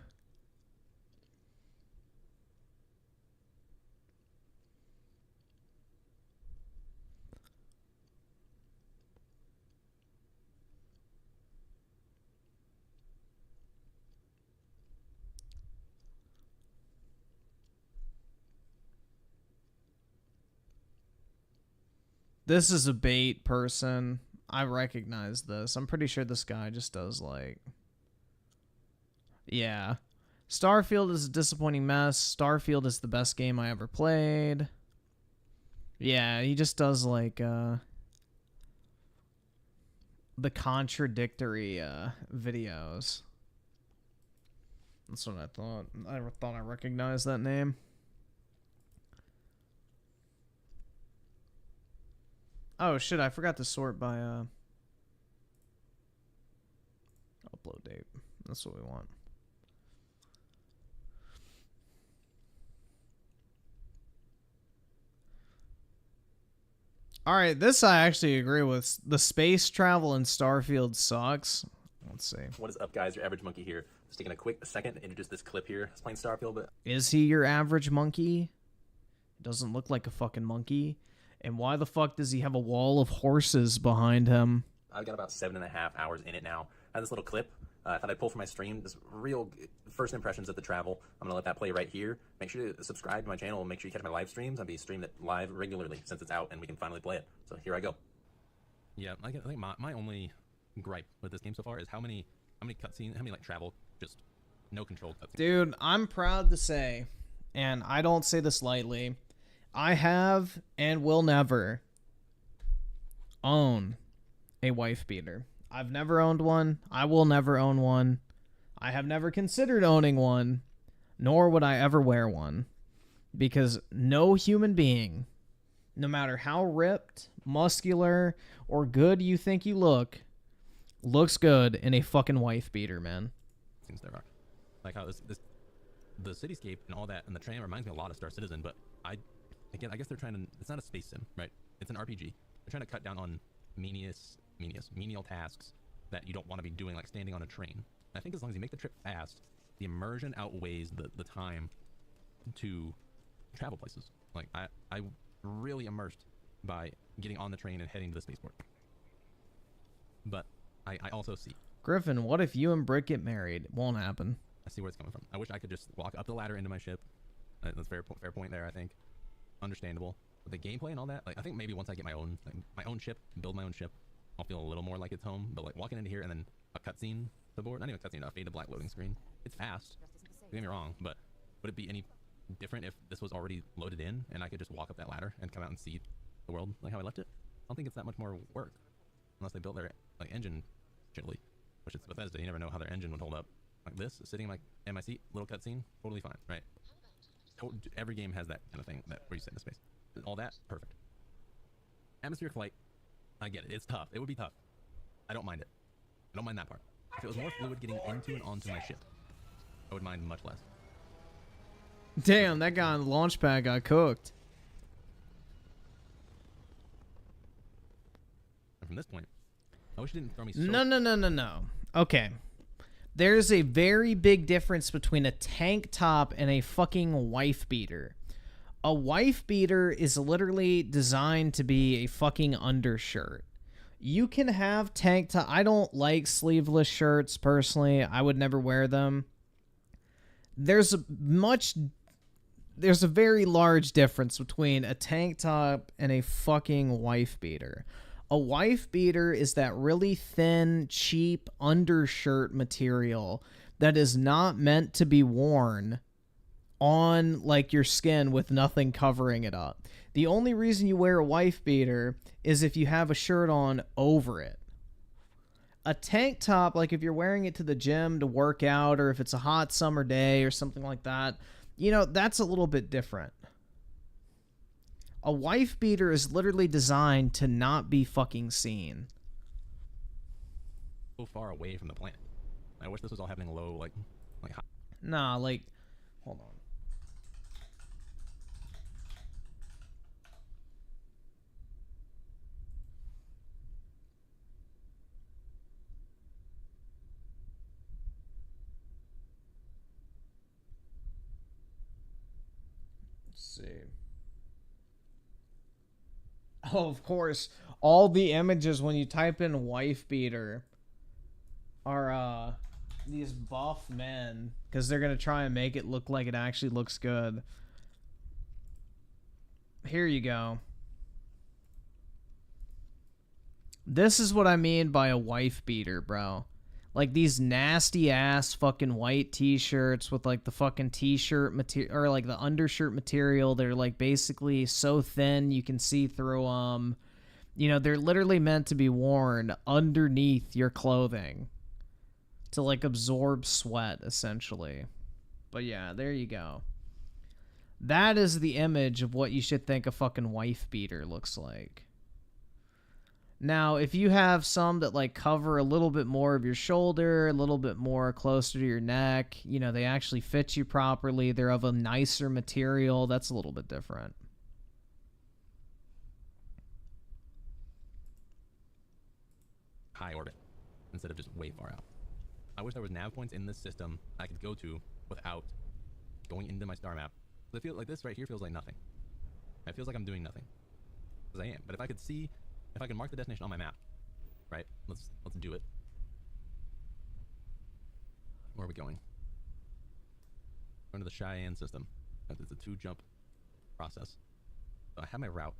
This is a bait person. I recognize this. I'm pretty sure this guy just does like... Yeah. Starfield is a disappointing mess. Starfield is the best game I ever played. Yeah, he just does like the contradictory videos. That's what I thought. I never thought I recognized that name. Oh shit, I forgot to sort by upload date. That's what we want. Alright, this I actually agree with. The space travel in Starfield sucks. Let's see. What is up, guys? Your average monkey here. Just taking a quick second to introduce this clip here. I was playing Starfield, but... Is he your average monkey? Doesn't look like a fucking monkey. And why the fuck does he have a wall of horses behind him? I've got about 7.5 hours in it now. I have this little clip. I thought I'd pull for my stream. Just real first impressions of the travel. I'm going to let that play right here. Make sure to subscribe to my channel and make sure you catch my live streams. I'll be streaming it live regularly since it's out and we can finally play it. So here I go. Yeah, I think my only gripe with this game so far is how many cutscenes, how many like travel, just no control cutscenes. Dude, I'm proud to say, and I don't say this lightly, I have and will never own a wife beater. I've never owned one. I will never own one. I have never considered owning one, nor would I ever wear one. Because no human being, no matter how ripped, muscular, or good you think you look, looks good in a fucking wife beater, man. Seems there are. Like how the cityscape and all that and the train reminds me a lot of Star Citizen, but I guess they're trying to, it's not a space sim, right? It's an RPG. They're trying to cut down on menial tasks that you don't want to be doing, like standing on a train. I think as long as you make the trip fast, the immersion outweighs the time to travel places. Like I really immersed by getting on the train and heading to the spaceport. But I also see. Griffin, what if you and Britt get married? It won't happen. I see where it's coming from. I wish I could just walk up the ladder into my ship. That's a fair point there, I think. Understandable. But the gameplay and all that, like I think maybe once I get my own ship, build my own ship, I'll feel a little more like it's home. But like walking into here and then a cutscene to board, not even a cutscene, a fade to black loading screen. It's fast. Don't get me wrong, but would it be any different if this was already loaded in and I could just walk up that ladder and come out and see the world like how I left it? I don't think it's that much more work, unless they built their like engine shittily, which is Bethesda. You never know how their engine would hold up. Like this, sitting like in my seat, little cutscene, totally fine, right? Every game has that kind of thing where you sit in space. All that, perfect. Atmospheric flight, I get it. It's tough. It would be tough. I don't mind it. I don't mind that part. If it was more fluid getting into and onto my ship, I would mind much less. Damn, that guy on the launch pad got cooked. And from this point, I wish it didn't throw me so... No. Okay. There's a very big difference between a tank top and a fucking wife beater. A wife beater is literally designed to be a fucking undershirt. You can have tank top. I don't like sleeveless shirts personally. I would never wear them. There's a very large difference between a tank top and a fucking wife beater. A wife beater is that really thin, cheap undershirt material that is not meant to be worn on like your skin with nothing covering it up. The only reason you wear a wife beater is if you have a shirt on over it. A tank top, like if you're wearing it to the gym to work out, or if it's a hot summer day or something like that, you know, that's a little bit different. A wife beater is literally designed to not be fucking seen. So far away from the planet. I wish this was all happening low, like high. Nah, like, hold on. Let's see. Oh, of course, all the images when you type in wife beater are these buff men, because they're going to try and make it look like it actually looks good. Here you go. This is what I mean by a wife beater, bro. Like these nasty ass fucking white t-shirts with like the fucking t-shirt material, or like the undershirt material. They're like basically so thin you can see through them. You know, they're literally meant to be worn underneath your clothing to like absorb sweat, essentially. But yeah, there you go. That is the image of what you should think a fucking wife beater looks like. Now, if you have some that like cover a little bit more of your shoulder, a little bit more closer to your neck, you know, they actually fit you properly, they're of a nicer material, that's a little bit different. High orbit instead of just way far out. I wish there was nav points in this system I could go to without going into my star map. I feel like this right here feels like nothing. It feels like I'm doing nothing, because I am. But if I could see, if I can mark the destination on my map, right? Let's do it. Where are we going? Going to the Cheyenne system. It's a 2-jump process. So I have my route.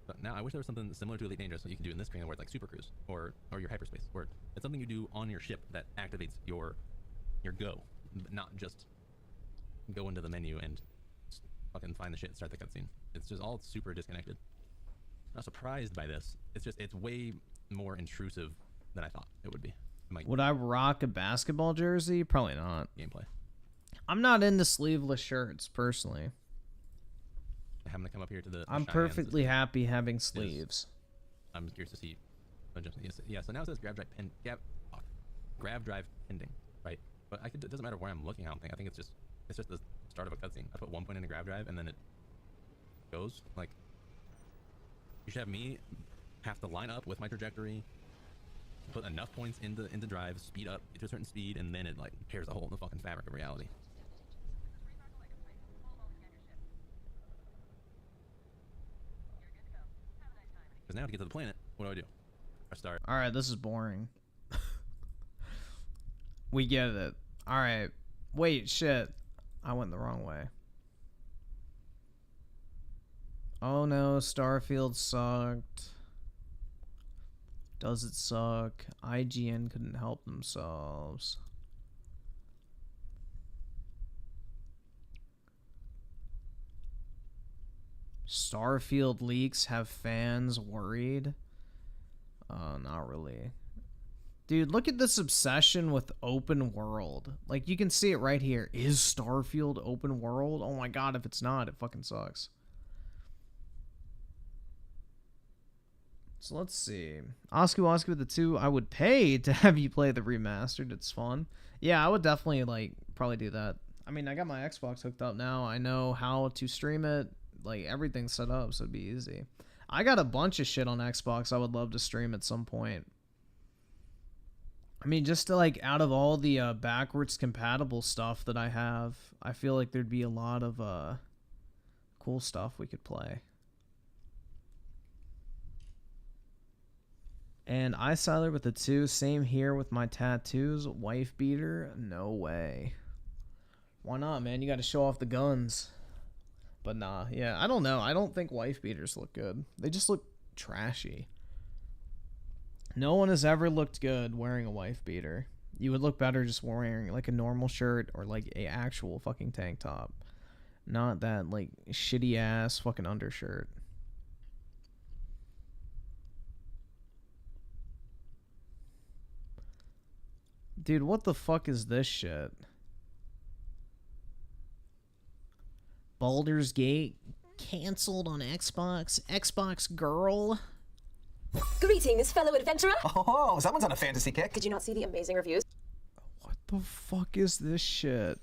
But now I wish there was something similar to Elite Dangerous that you can do in this screen where it's like Super Cruise or your hyperspace, where it's something you do on your ship that activates your go, not just go into the menu and fucking find the shit and start the cutscene. It's just all super disconnected. I'm not surprised by this. It's way more intrusive than I thought it would be. Would I rock a basketball jersey? Probably not. Gameplay. I'm not into sleeveless shirts personally. Having to come up here to the I'm perfectly happy having sleeves. I'm curious to see. Yeah, so now it says grab drive pending, right? But it doesn't matter where I'm looking. I don't think. I think it's just the start of a cutscene. I put 1 point in a grab drive and then it goes. Like, you should have me have to line up with my trajectory, put enough points into drive, speed up to a certain speed, and then it like tears a hole in the fucking fabric of reality. Because now to get to the planet, what do? I start. All right, this is boring. We get it. All right. Wait, shit. I went the wrong way. Oh no, Starfield sucked. Does it suck? IGN couldn't help themselves. Starfield leaks have fans worried? Not really. Dude, look at this obsession with open world. Like, you can see it right here. Is Starfield open world? Oh my god, if it's not, it fucking sucks. So let's see. Oscar with the 2, I would pay to have you play the remastered. It's fun. Yeah, I would definitely, like, probably do that. I mean, I got my Xbox hooked up now. I know how to stream it. Like, everything's set up, so it'd be easy. I got a bunch of shit on Xbox I would love to stream at some point. I mean, just to, like, out of all the backwards compatible stuff that I have, I feel like there'd be a lot of cool stuff we could play. And Siler with the 2, same here with my tattoos. Wife beater, no way. Why not, man? You got to show off the guns. But nah, yeah, I don't know. I don't think wife beaters look good. They just look trashy. No one has ever looked good wearing a wife beater. You would look better just wearing like a normal shirt or like a actual fucking tank top. Not that like shitty ass fucking undershirt. Dude, what the fuck is this shit? Baldur's Gate canceled on Xbox. Xbox girl. Greetings, fellow adventurer. Oh, someone's on a fantasy kick. Did you not see the amazing reviews? What the fuck is this shit?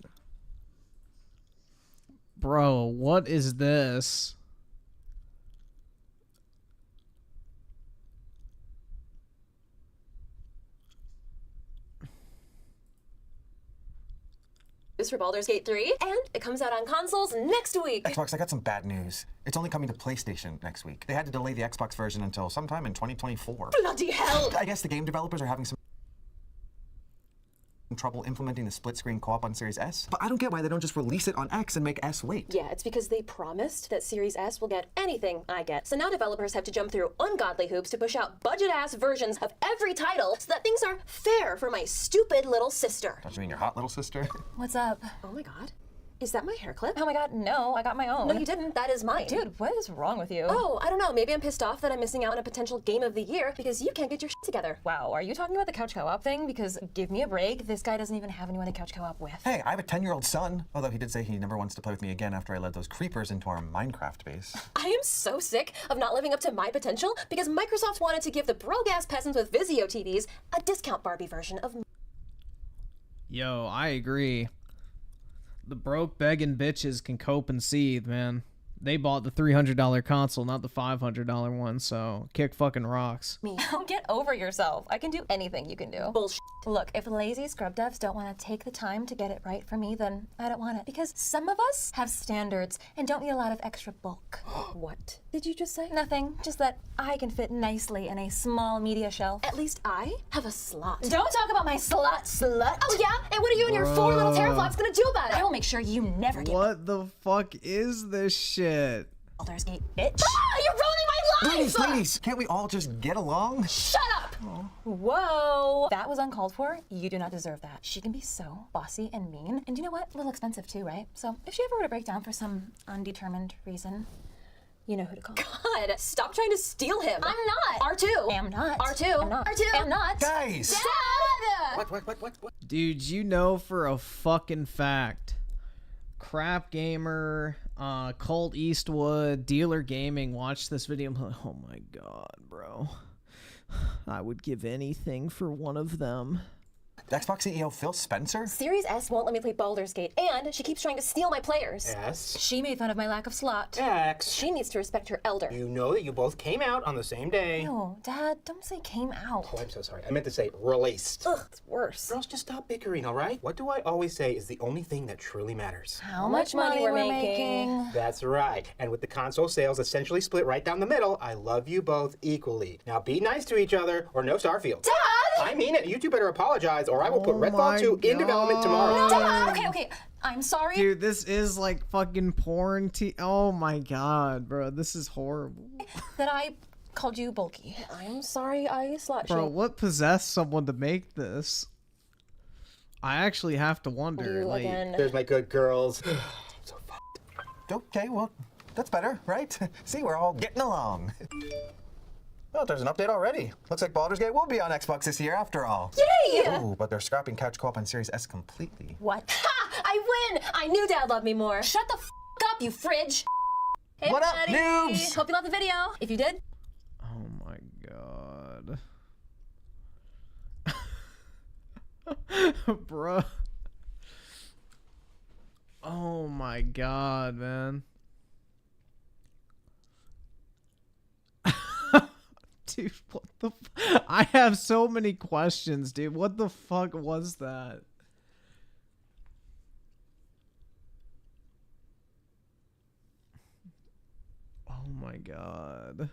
Bro, what is this? For Baldur's Gate 3, and it comes out on consoles next week. Xbox, I got some bad news. It's only coming to PlayStation next week. They had to delay the Xbox version until sometime in 2024. Bloody hell! I guess the game developers are having some trouble implementing the split-screen co-op on Series S. But I don't get why they don't just release it on X and make S wait. Yeah, it's because they promised that Series S will get anything I get. So now developers have to jump through ungodly hoops to push out budget-ass versions of every title so that things are fair for my stupid little sister. Don't you mean your hot little sister? What's up? Oh my god. Is that my hair clip? Oh my god, no, I got my own. No, you didn't. That is mine. Dude, what is wrong with you? Oh, I don't know. Maybe I'm pissed off that I'm missing out on a potential game of the year because you can't get your shit together. Wow, are you talking about the couch co-op thing? Because give me a break. This guy doesn't even have anyone to couch co-op with. Hey, I have a 10-year-old son, although he did say he never wants to play with me again after I led those creepers into our Minecraft base. I am so sick of not living up to my potential because Microsoft wanted to give the broke-ass peasants with Vizio TVs a discount Barbie version of... Yo, I agree. The broke begging bitches can cope and seethe, man. They bought the $300 console, not the $500 one, so kick fucking rocks. Oh, get over yourself. I can do anything you can do. Bullshit. Look, if lazy scrub devs don't want to take the time to get it right for me, then I don't want it. Because some of us have standards and don't need a lot of extra bulk. What did you just say? Nothing, just that I can fit nicely in a small media shelf. At least I have a slot. Don't talk about my slut. Oh yeah? And what are you and your 4 little teraflops gonna do about it? I will make sure you never get... What the fuck is this shit? Baldur's Gate, bitch. Ah, you're ruining my life! Ladies, can't we all just get along? Shut up! Whoa! That was uncalled for. You do not deserve that. She can be so bossy and mean. And you know what? A little expensive too, right? So if she ever were to break down for some undetermined reason, you know who to call. God, stop trying to steal him. I'm not. R2. Am not. R2. Am not. R2. Am not. Guys! Dad! What? Dude, you know for a fucking fact, Crap Gamer, Colt Eastwood, Dealer Gaming watched this video. I'm like, oh my god, bro. I would give anything for one of them. Xbox CEO Phil Spencer? Series S won't let me play Baldur's Gate, and she keeps trying to steal my players. S. She made fun of my lack of slot. X. She needs to respect her elder. You know that you both came out on the same day. No, Dad, don't say came out. Oh, I'm so sorry. I meant to say released. Ugh, it's worse. Girls, just stop bickering, all right? What do I always say is the only thing that truly matters? How much money we're making. That's right. And with the console sales essentially split right down the middle, I love you both equally. Now be nice to each other or no Starfield. Dad! I mean it. You two better apologize or I will put Redfall 2 in development tomorrow. Dad! Okay. I'm sorry. Dude, this is like fucking porn oh my god, bro. This is horrible. That I called you bulky. I'm sorry I slut Bro, shamed. what possessed someone to make this? I actually have to wonder. Like, There's my good girls. So fucked. Okay, well, that's better, right? See, we're all getting along. Well, there's an update already. Looks like Baldur's Gate will be on Xbox this year after all. Yay! Ooh, but they're scrapping couch co-op on Series S completely. What? Ha! I win! I knew Dad loved me more. Shut the f up, you fridge! Hey, What up, buddy. noobs? Hope you loved the video. If you did, oh my god. Bro. Oh my god, man. Dude, what the I have so many questions, dude. What the fuck was that? Oh my god.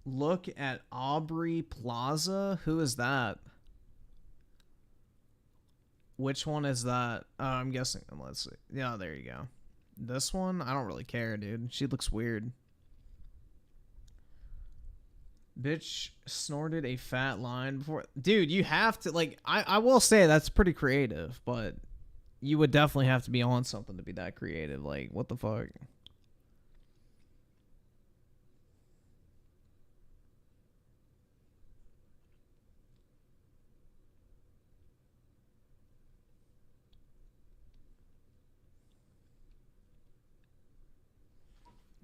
Look at Aubrey Plaza. Who is that? Which one is that? I'm guessing. Let's see. Yeah, there you go. This one? I don't really care, dude. She looks weird. Bitch snorted a fat line before. Dude, you have to, like, I will say that's pretty creative, but you would definitely have to be on something to be that creative. Like, what the fuck?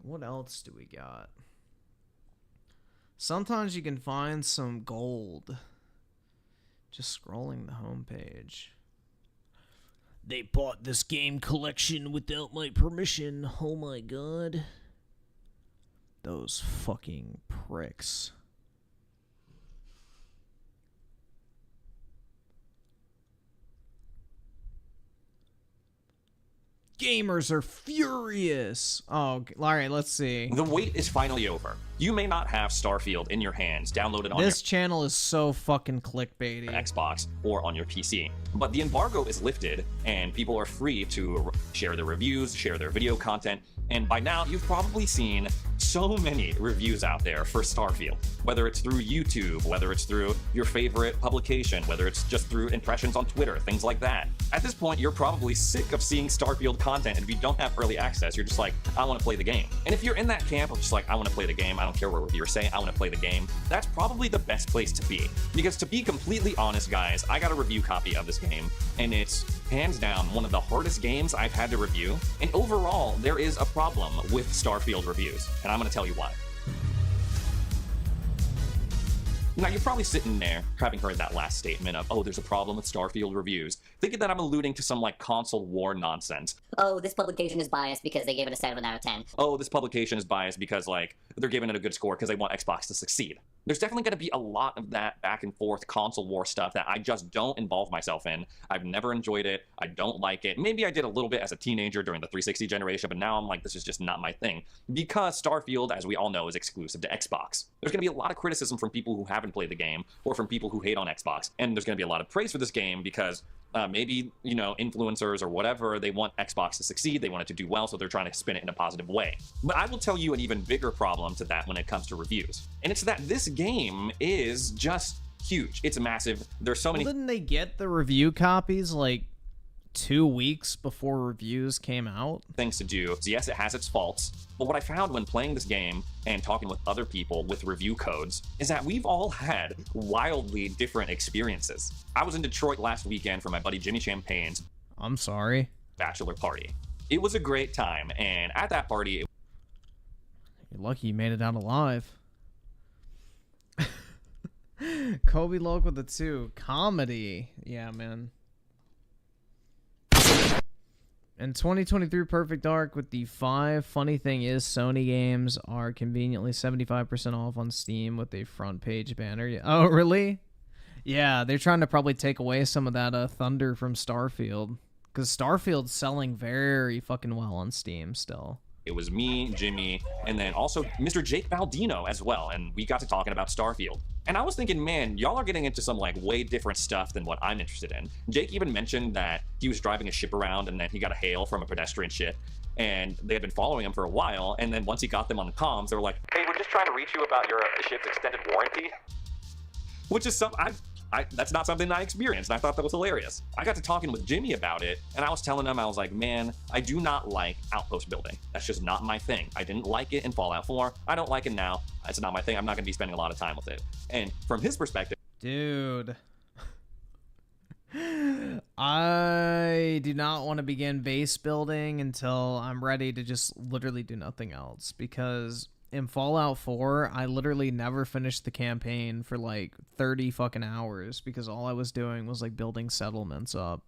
What else do we got? Sometimes you can find some gold just scrolling the homepage. They bought this game collection without my permission. Oh my god. Those fucking pricks. Gamers are furious. Oh, alright, let's see. The wait is finally over. You may not have Starfield in your hands downloaded on This channel is so fucking clickbaity. your Xbox or on your PC, but the embargo is lifted and people are free to share their reviews, share their video content, and by now you've probably seen so many reviews out there for Starfield, whether it's through YouTube, whether it's through your favorite publication, whether it's just through impressions on Twitter, things like that. At this point, you're probably sick of seeing Starfield content, and if you don't have early access, you're just like, I want to play the game. And if you're in that camp of just like, I want to play the game, I don't care what reviewers say, I want to play the game, that's probably the best place to be. Because to be completely honest, guys, I got a review copy of this game, and it's hands down one of the hardest games I've had to review. And overall, there is a problem with Starfield reviews, and I'm going to tell you why. Now, you're probably sitting there, having heard that last statement of, oh, there's a problem with Starfield reviews, thinking that I'm alluding to some, like, console war nonsense. Oh, this publication is biased because they gave it a 7 out of 10. Oh, this publication is biased because, like, they're giving it a good score because they want Xbox to succeed. There's definitely going to be a lot of that back and forth console war stuff that I just don't involve myself in. I've never enjoyed it. I don't like it. Maybe I did a little bit as a teenager during the 360 generation, but now I'm like, this is just not my thing. Because Starfield, as we all know, is exclusive to Xbox. There's going to be a lot of criticism from people who haven't played the game or from people who hate on Xbox. And there's going to be a lot of praise for this game because maybe, you know, influencers or whatever, they want Xbox to succeed, they want it to do well, so they're trying to spin it in a positive way. But I will tell you an even bigger problem to that when it comes to reviews. And it's that this game is just huge. It's massive. There's so many... Well, didn't they get the review copies, like, 2 weeks before reviews came out? Things to do. Yes, it has its faults, but what I found when playing this game and talking with other people with review codes is that we've all had wildly different experiences. I was in Detroit last weekend for my buddy Jimmy Champagne's bachelor party. It was a great time, and at that party... You're lucky you made it out alive. Kobe Loke with the 2. Comedy. Yeah, man. And 2023 Perfect Dark with the 5. Funny thing is, Sony games are conveniently 75% off on Steam with a front page banner. Oh, really? Yeah, they're trying to probably take away some of that thunder from Starfield. Because Starfield's selling very fucking well on Steam still. It was me, Jimmy, and then also Mr. Jake Baldino as well, and we got to talking about Starfield. And I was thinking, man, y'all are getting into some like way different stuff than what I'm interested in. Jake even mentioned that he was driving a ship around and then he got a hail from a pedestrian ship, and they had been following him for a while, and then once he got them on the comms, they were like, hey, we're just trying to reach you about your ship's extended warranty. Which is something that's not something I experienced, and I thought that was hilarious. I got to talking with Jimmy about it, and I was telling him, I was like, man, I do not like outpost building. That's just not my thing. I didn't like it in Fallout 4. I don't like it now. It's not my thing. I'm not going to be spending a lot of time with it. And from his perspective... Dude. I do not want to begin base building until I'm ready to just literally do nothing else, because... in Fallout 4, I literally never finished the campaign for like 30 fucking hours because all I was doing was like building settlements up.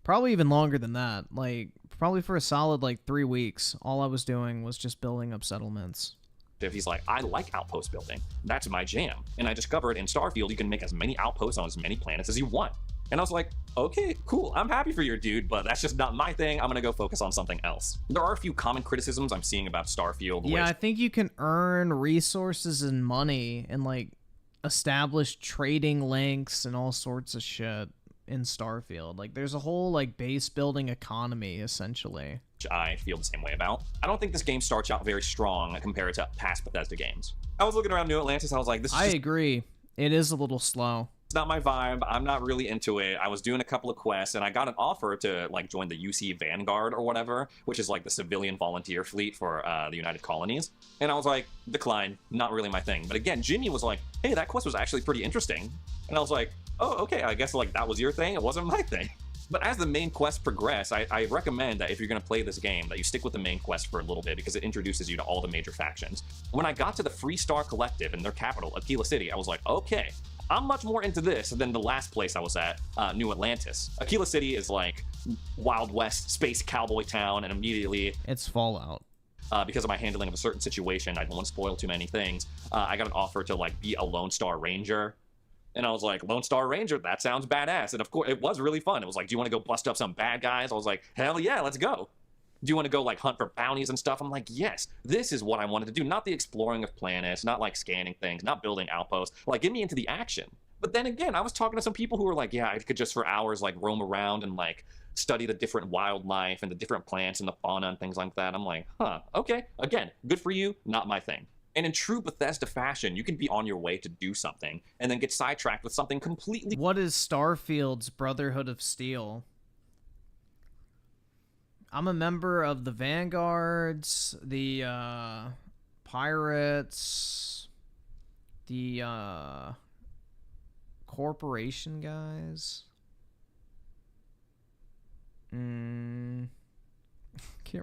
Probably even longer than that. Like, probably for a solid like 3 weeks, all I was doing was just building up settlements. If he's like, I like outpost building. That's my jam. And I discovered in Starfield, you can make as many outposts on as many planets as you want. And I was like, okay, cool, I'm happy for your dude, but that's just not my thing. I'm gonna go focus on something else. There are a few common criticisms I'm seeing about Starfield. Yeah, I think you can earn resources and money and like establish trading links and all sorts of shit in Starfield. Like there's a whole like base building economy essentially. Which I feel the same way about. I don't think this game starts out very strong compared to past Bethesda games. I was looking around New Atlantis, I was like, this is I agree. It is a little slow. It's not my vibe. I'm not really into it. I was doing a couple of quests and I got an offer to like join the UC Vanguard or whatever, which is like the civilian volunteer fleet for the United Colonies. And I was like, decline, not really my thing. But again, Jimmy was like, hey, that quest was actually pretty interesting. And I was like, oh, okay, I guess like that was your thing. It wasn't my thing. But as the main quest progress, I recommend that if you're going to play this game, that you stick with the main quest for a little bit because it introduces you to all the major factions. When I got to the Free Star Collective and their capital, Aquila City, I was like, okay, I'm much more into this than the last place I was at, New Atlantis. Aquila City is like Wild West space cowboy town, and immediately... it's Fallout. Because of my handling of a certain situation, I don't want to spoil too many things, I got an offer to like be a Lone Star Ranger. And I was like, Lone Star Ranger, that sounds badass. And of course, it was really fun. It was like, do you want to go bust up some bad guys? I was like, hell yeah, let's go. Do you want to go like hunt for bounties and stuff? I'm like, yes, this is what I wanted to do. Not the exploring of planets, not like scanning things, not building outposts. Like, get me into the action. But then again, I was talking to some people who were like, yeah, I could just for hours like roam around and like study the different wildlife and the different plants and the fauna and things like that. I'm like, huh, okay. Again, good for you, not my thing. And in true Bethesda fashion, you can be on your way to do something and then get sidetracked with something completely. What is Starfield's Brotherhood of Steel? I'm a member of the Vanguards, the Pirates, the Corporation guys. Can't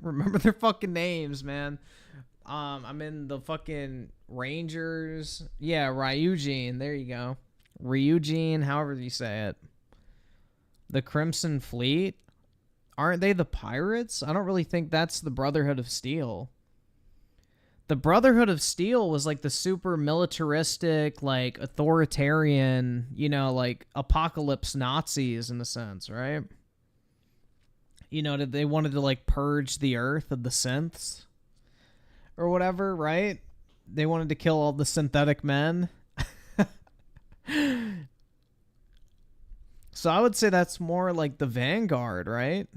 remember their fucking names, man. I'm in the fucking Rangers. Yeah, Ryujin. There you go. Ryujin, however you say it. The Crimson Fleet. Aren't they the pirates? I don't really think that's the Brotherhood of Steel. The Brotherhood of Steel was like the super militaristic, like authoritarian, you know, like apocalypse Nazis in a sense, right? You know, they wanted to like purge the earth of the synths or whatever, right? They wanted to kill all the synthetic men. So I would say that's more like the Vanguard, right?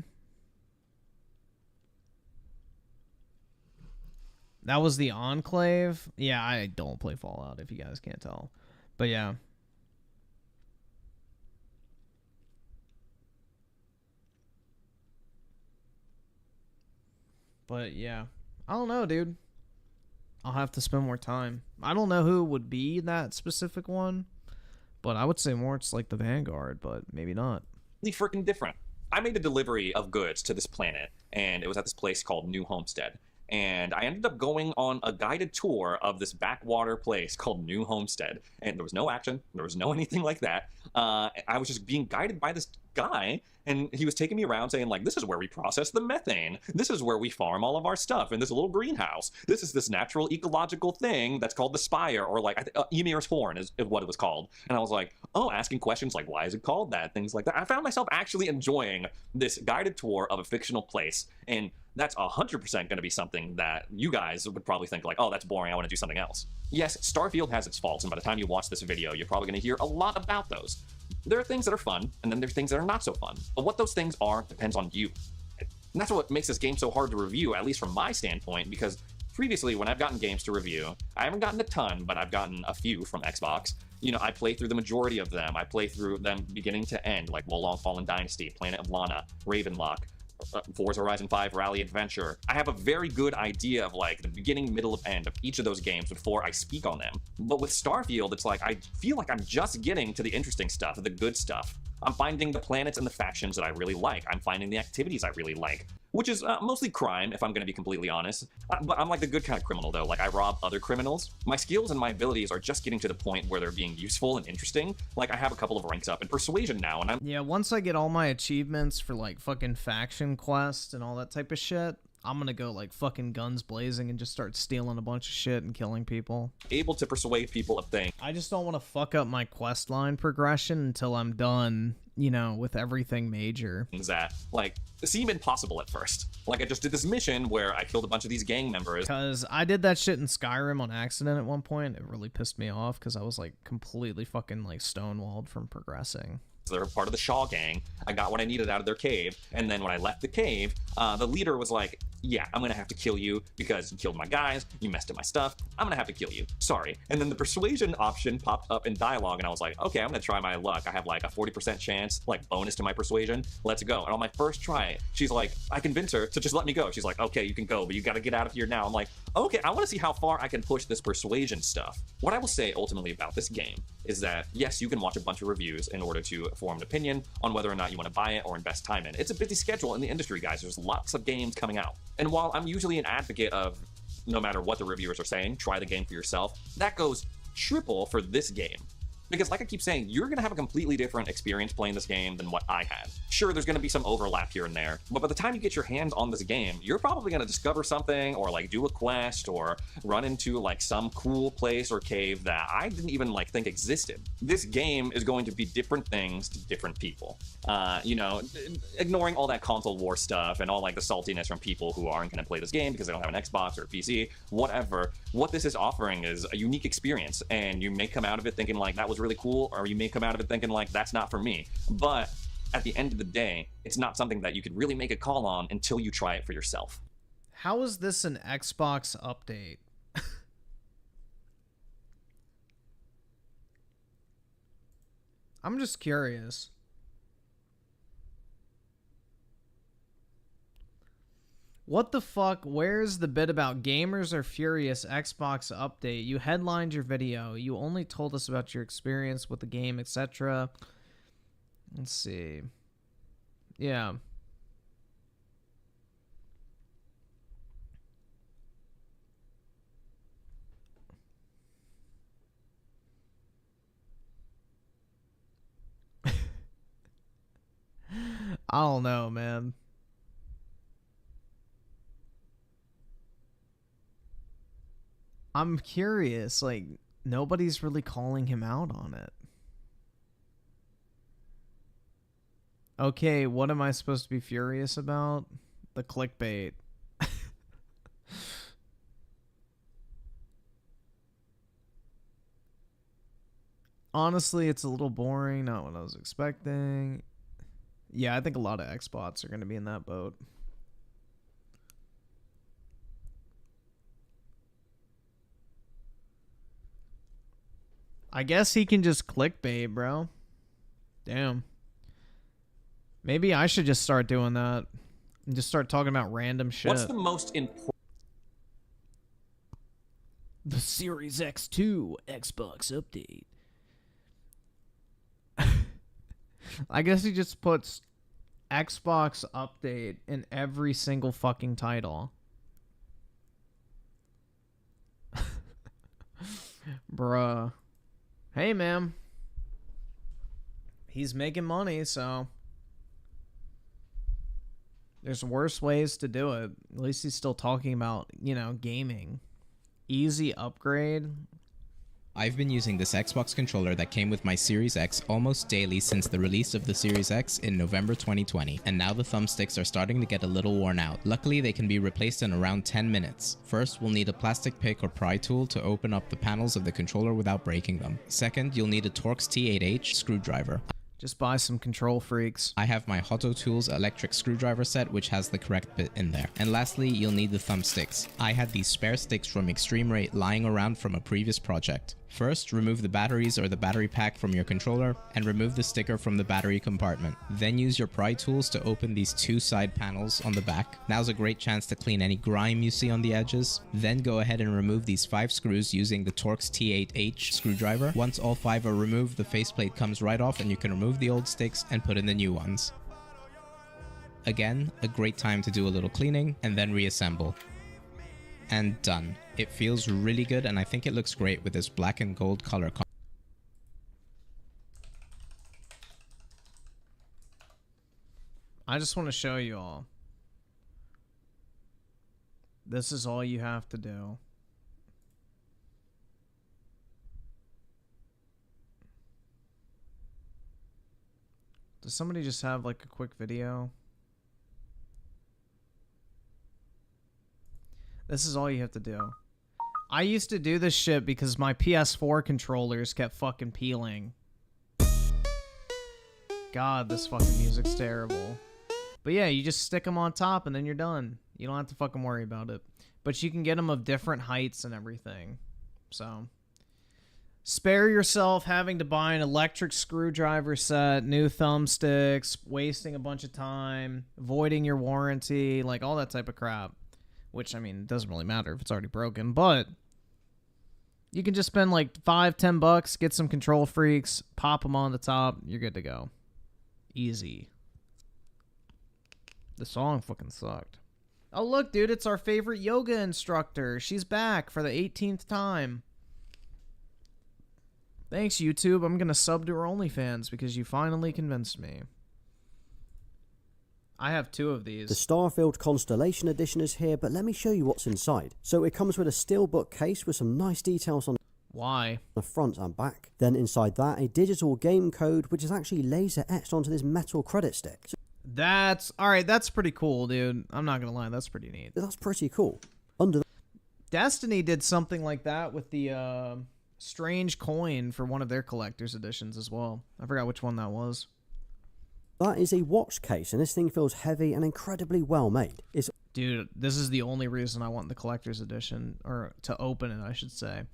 That was the Enclave. Yeah, I don't play Fallout if you guys can't tell. But yeah. But yeah. I don't know, dude. I'll have to spend more time. I don't know who would be that specific one. But I would say more it's like the Vanguard, but maybe not. Freaking different. I made a delivery of goods to this planet, and it was at this place called New Homestead. And I ended up going on a guided tour of this backwater place called New Homestead. And there was no action. There was no anything like that. I was just being guided by this guy, and he was taking me around saying, like, this is where we process the methane. This is where we farm all of our stuff in this little greenhouse. This is this natural ecological thing that's called the Spire, or like Ymir's Horn is what it was called. And I was like, oh, asking questions like, why is it called that? Things like that. I found myself actually enjoying this guided tour of a fictional place. And that's 100% going to be something that you guys would probably think like, oh, that's boring, I want to do something else. Yes, Starfield has its faults, and by the time you watch this video, you're probably going to hear a lot about those. There are things that are fun, and then there are things that are not so fun. But what those things are depends on you. And that's what makes this game so hard to review, at least from my standpoint, because previously, when I've gotten games to review, I haven't gotten a ton, but I've gotten a few from Xbox. You know, I play through the majority of them. I play through them beginning to end, like Wolong Fallen Dynasty, Planet of Lana, Ravenlock, Forza Horizon 5 Rally Adventure. I have a very good idea of like the beginning, middle, and end of each of those games before I speak on them. But with Starfield, it's like I feel like I'm just getting to the interesting stuff, the good stuff. I'm finding the planets and the factions that I really like. I'm finding the activities I really like, which is mostly crime, if I'm going to be completely honest. But I'm like the good kind of criminal, though. Like, I rob other criminals. My skills and my abilities are just getting to the point where they're being useful and interesting. Like, I have a couple of ranks up in Persuasion now, and I'm... Yeah, once I get all my achievements for, like, fucking faction quests and all that type of shit, I'm gonna go, like, fucking guns blazing and just start stealing a bunch of shit and killing people. Able to persuade people of things. I just don't want to fuck up my quest line progression until I'm done, you know, with everything major. That, like, seem impossible at first. Like, I just did this mission where I killed a bunch of these gang members. Because I did that shit in Skyrim on accident at one point. It really pissed me off because I was, like, completely fucking, like, stonewalled from progressing. They're part of the Shaw gang. I got what I needed out of their cave, and then when I left the cave, the leader was like, yeah, I'm gonna have to kill you because you killed my guys, you messed up my stuff, I'm gonna have to kill you, sorry. And then the persuasion option popped up in dialogue, and I was like, okay, I'm gonna try my luck. I have like a 40% chance, like bonus to my persuasion, let's go. And on my first try, she's like, I convince her to just let me go. She's like, okay, you can go, but you gotta get out of here now. I'm like, okay, I wanna see how far I can push this persuasion stuff. What I will say ultimately about this game is that, yes, you can watch a bunch of reviews in order to form an opinion on whether or not you want to buy it or invest time in. It's a busy schedule in the industry, guys. There's lots of games coming out. And while I'm usually an advocate of no matter what the reviewers are saying, try the game for yourself, that goes triple for this game. Because like I keep saying, you're going to have a completely different experience playing this game than what I had. Sure, there's going to be some overlap here and there, but by the time you get your hands on this game, you're probably going to discover something or like do a quest or run into like some cool place or cave that I didn't even like think existed. This game is going to be different things to different people. You know, ignoring all that console war stuff and all like the saltiness from people who aren't going to play this game because they don't have an Xbox or a PC, whatever. What this is offering is a unique experience, and you may come out of it thinking like that was really cool, or you may come out of it thinking like that's not for me. But at the end of the day, it's not something that you could really make a call on until you try it for yourself. How is this an Xbox update? I'm just curious. What the fuck? Where's the bit about gamers are furious Xbox update? You headlined your video. You only told us about your experience with the game, etc. Let's see. Yeah. I don't know, man. I'm curious, like, nobody's really calling him out on it. Okay, what am I supposed to be furious about? The clickbait. Honestly, it's a little boring, not what I was expecting. Yeah, I think a lot of Xbots are going to be in that boat. I guess he can just clickbait, bro. Damn. Maybe I should just start doing that. And just start talking about random shit. What's the most important? The Series X2 Xbox update. I guess he just puts Xbox update in every single fucking title. Bruh. Hey, man. He's making money, so there's worse ways to do it. At least he's still talking about, you know, gaming. Easy upgrade. I've been using this Xbox controller that came with my Series X almost daily since the release of the Series X in November 2020, and now the thumbsticks are starting to get a little worn out. Luckily, they can be replaced in around 10 minutes. First, we'll need a plastic pick or pry tool to open up the panels of the controller without breaking them. Second, you'll need a Torx T8H screwdriver. Just buy some Control Freaks. I have my Hotto Tools electric screwdriver set, which has the correct bit in there. And lastly, you'll need the thumbsticks. I had these spare sticks from Extreme Rate lying around from a previous project. First, remove the batteries or the battery pack from your controller and remove the sticker from the battery compartment. Then use your pry tools to open these two side panels on the back. Now's a great chance to clean any grime you see on the edges. Then go ahead and remove these 5 screws using the Torx T8H screwdriver. Once all 5 are removed, the faceplate comes right off and you can remove the old sticks and put in the new ones. Again, a great time to do a little cleaning and then reassemble. And done. It feels really good, and I think it looks great with this black and gold color. I just want to show you all. This is all you have to do. Does somebody just have like a quick video? This is all you have to do. I used to do this shit because my PS4 controllers kept fucking peeling. God, this fucking music's terrible. But yeah, you just stick them on top and then you're done. You don't have to fucking worry about it. But you can get them of different heights and everything. So, spare yourself having to buy an electric screwdriver set, new thumbsticks, wasting a bunch of time, voiding your warranty, like all that type of crap. Which, I mean, it doesn't really matter if it's already broken, but you can just spend like $5-10, get some Control Freaks, pop them on the top, you're good to go. Easy. The song fucking sucked. Oh, look, dude, it's our favorite yoga instructor. She's back for the 18th time. Thanks, YouTube. I'm gonna sub to her OnlyFans because you finally convinced me. I have 2 of these. The Starfield Constellation Edition is here, but let me show you what's inside. So it comes with a steelbook case with some nice details on the front and back. Then inside that, a digital game code, which is actually laser etched onto this metal credit stick. That's alright, that's pretty cool, dude. I'm not gonna lie, that's pretty neat. That's pretty cool. Destiny did something like that with the strange coin for one of their collector's editions as well. I forgot which one that was. That is a watch case, and this thing feels heavy and incredibly well made. Dude, this is the only reason I want the collector's edition, or to open it, I should say.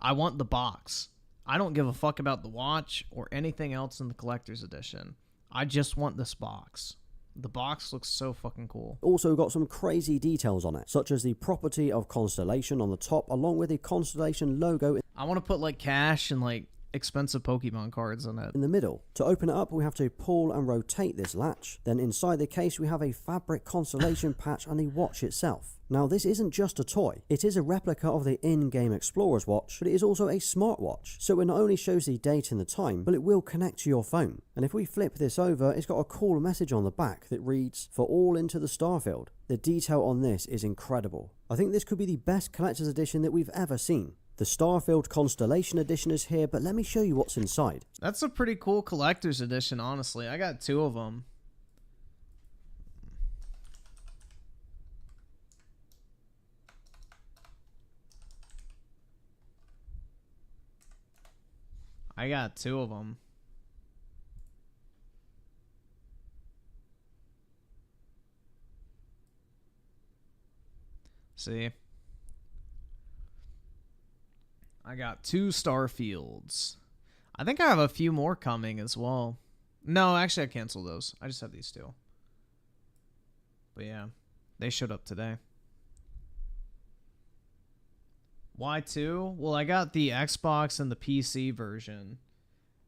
I want the box. I don't give a fuck about the watch or anything else in the collector's edition. I just want this box. The box looks so fucking cool. Also got some crazy details on it, such as the property of Constellation on the top, along with the Constellation logo. I want to put like cash and like expensive Pokemon cards in it. In the middle. To open it up, we have to pull and rotate this latch. Then inside the case, we have a fabric Constellation patch and the watch itself. Now, this isn't just a toy. It is a replica of the in-game Explorer's watch, but it is also a smartwatch. So it not only shows the date and the time, but it will connect to your phone. And if we flip this over, it's got a cool message on the back that reads, "For all into the Starfield." The detail on this is incredible. I think this could be the best collector's edition that we've ever seen. The Starfield Constellation Edition is here, but let me show you what's inside. That's a pretty cool collector's edition, honestly. I got 2 of them. I got 2 of them. See? I got 2 Starfields. I think I have a few more coming as well. No, actually I canceled those. I just have these 2. But yeah, they showed up today. Why 2? Well, I got the Xbox and the PC version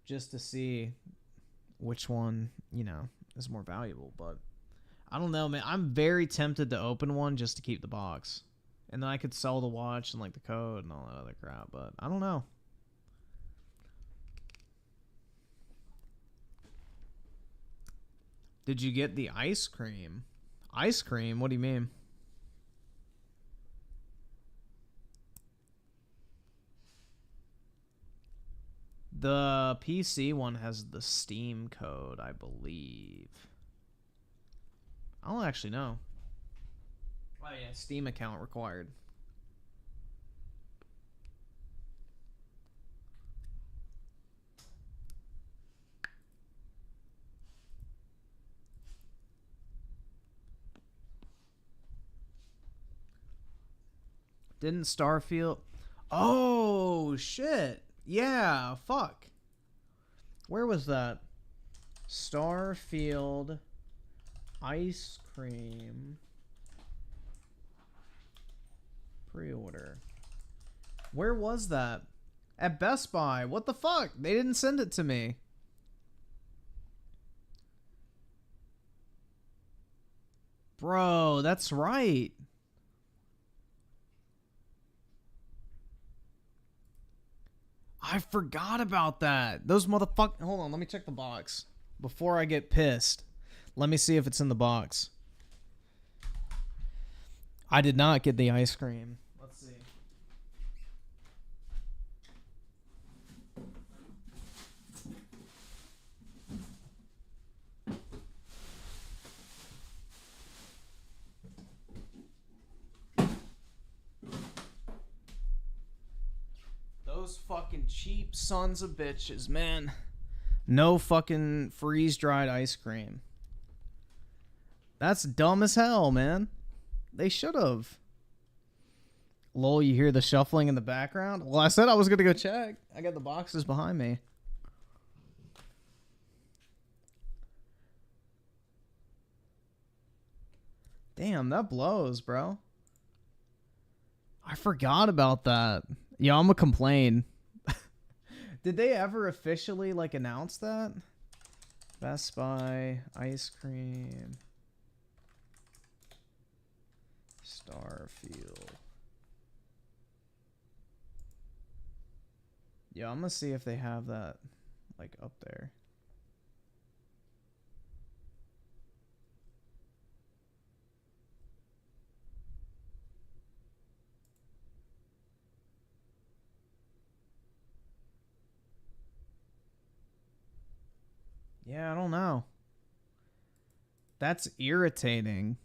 just to see which one, you know, is more valuable. But I don't know, man. I'm very tempted to open one just to keep the box. And then I could sell the watch and like the code and all that other crap. But I don't know. Did you get the ice cream? Ice cream? What do you mean? The PC one has the Steam code, I believe. I don't actually know. Oh yeah, Steam account required. Didn't Starfield... Oh, shit. Yeah, fuck. Where was that? Starfield ice cream pre-order. Where was that? At Best Buy. What the fuck? They didn't send it to me. Bro, that's right. I forgot about that. Those motherfuckers. Hold on, let me check the box before I get pissed. Let me see if it's in the box. I did not get the ice cream. Let's see. Those fucking cheap sons of bitches, man. No fucking freeze-dried ice cream. That's dumb as hell, man. They should have. Lol, you hear the shuffling in the background? Well, I said I was going to go check. I got the boxes behind me. Damn, that blows, bro. I forgot about that. Yeah, I'm gonna complain. Did they ever officially, like, announce that? Best Buy ice cream. Starfield. Yeah, I'm gonna see if they have that like up there. Yeah, I don't know. That's irritating.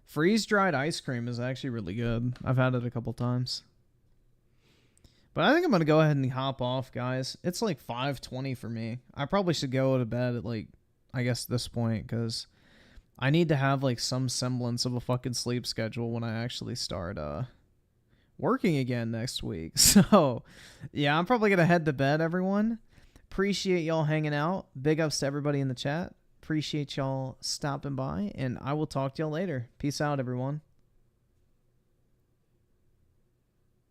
Freeze-dried ice cream is actually really good. I've had it a couple times. But I think I'm going to go ahead and hop off, guys. It's like 5:20 for me. I probably should go to bed at like, I guess this point, because I need to have like some semblance of a fucking sleep schedule when I actually start working again next week. So, yeah, I'm probably going to head to bed, everyone. Appreciate y'all hanging out. Big ups to everybody in the chat. Appreciate y'all stopping by, and I will talk to y'all later. Peace out, everyone.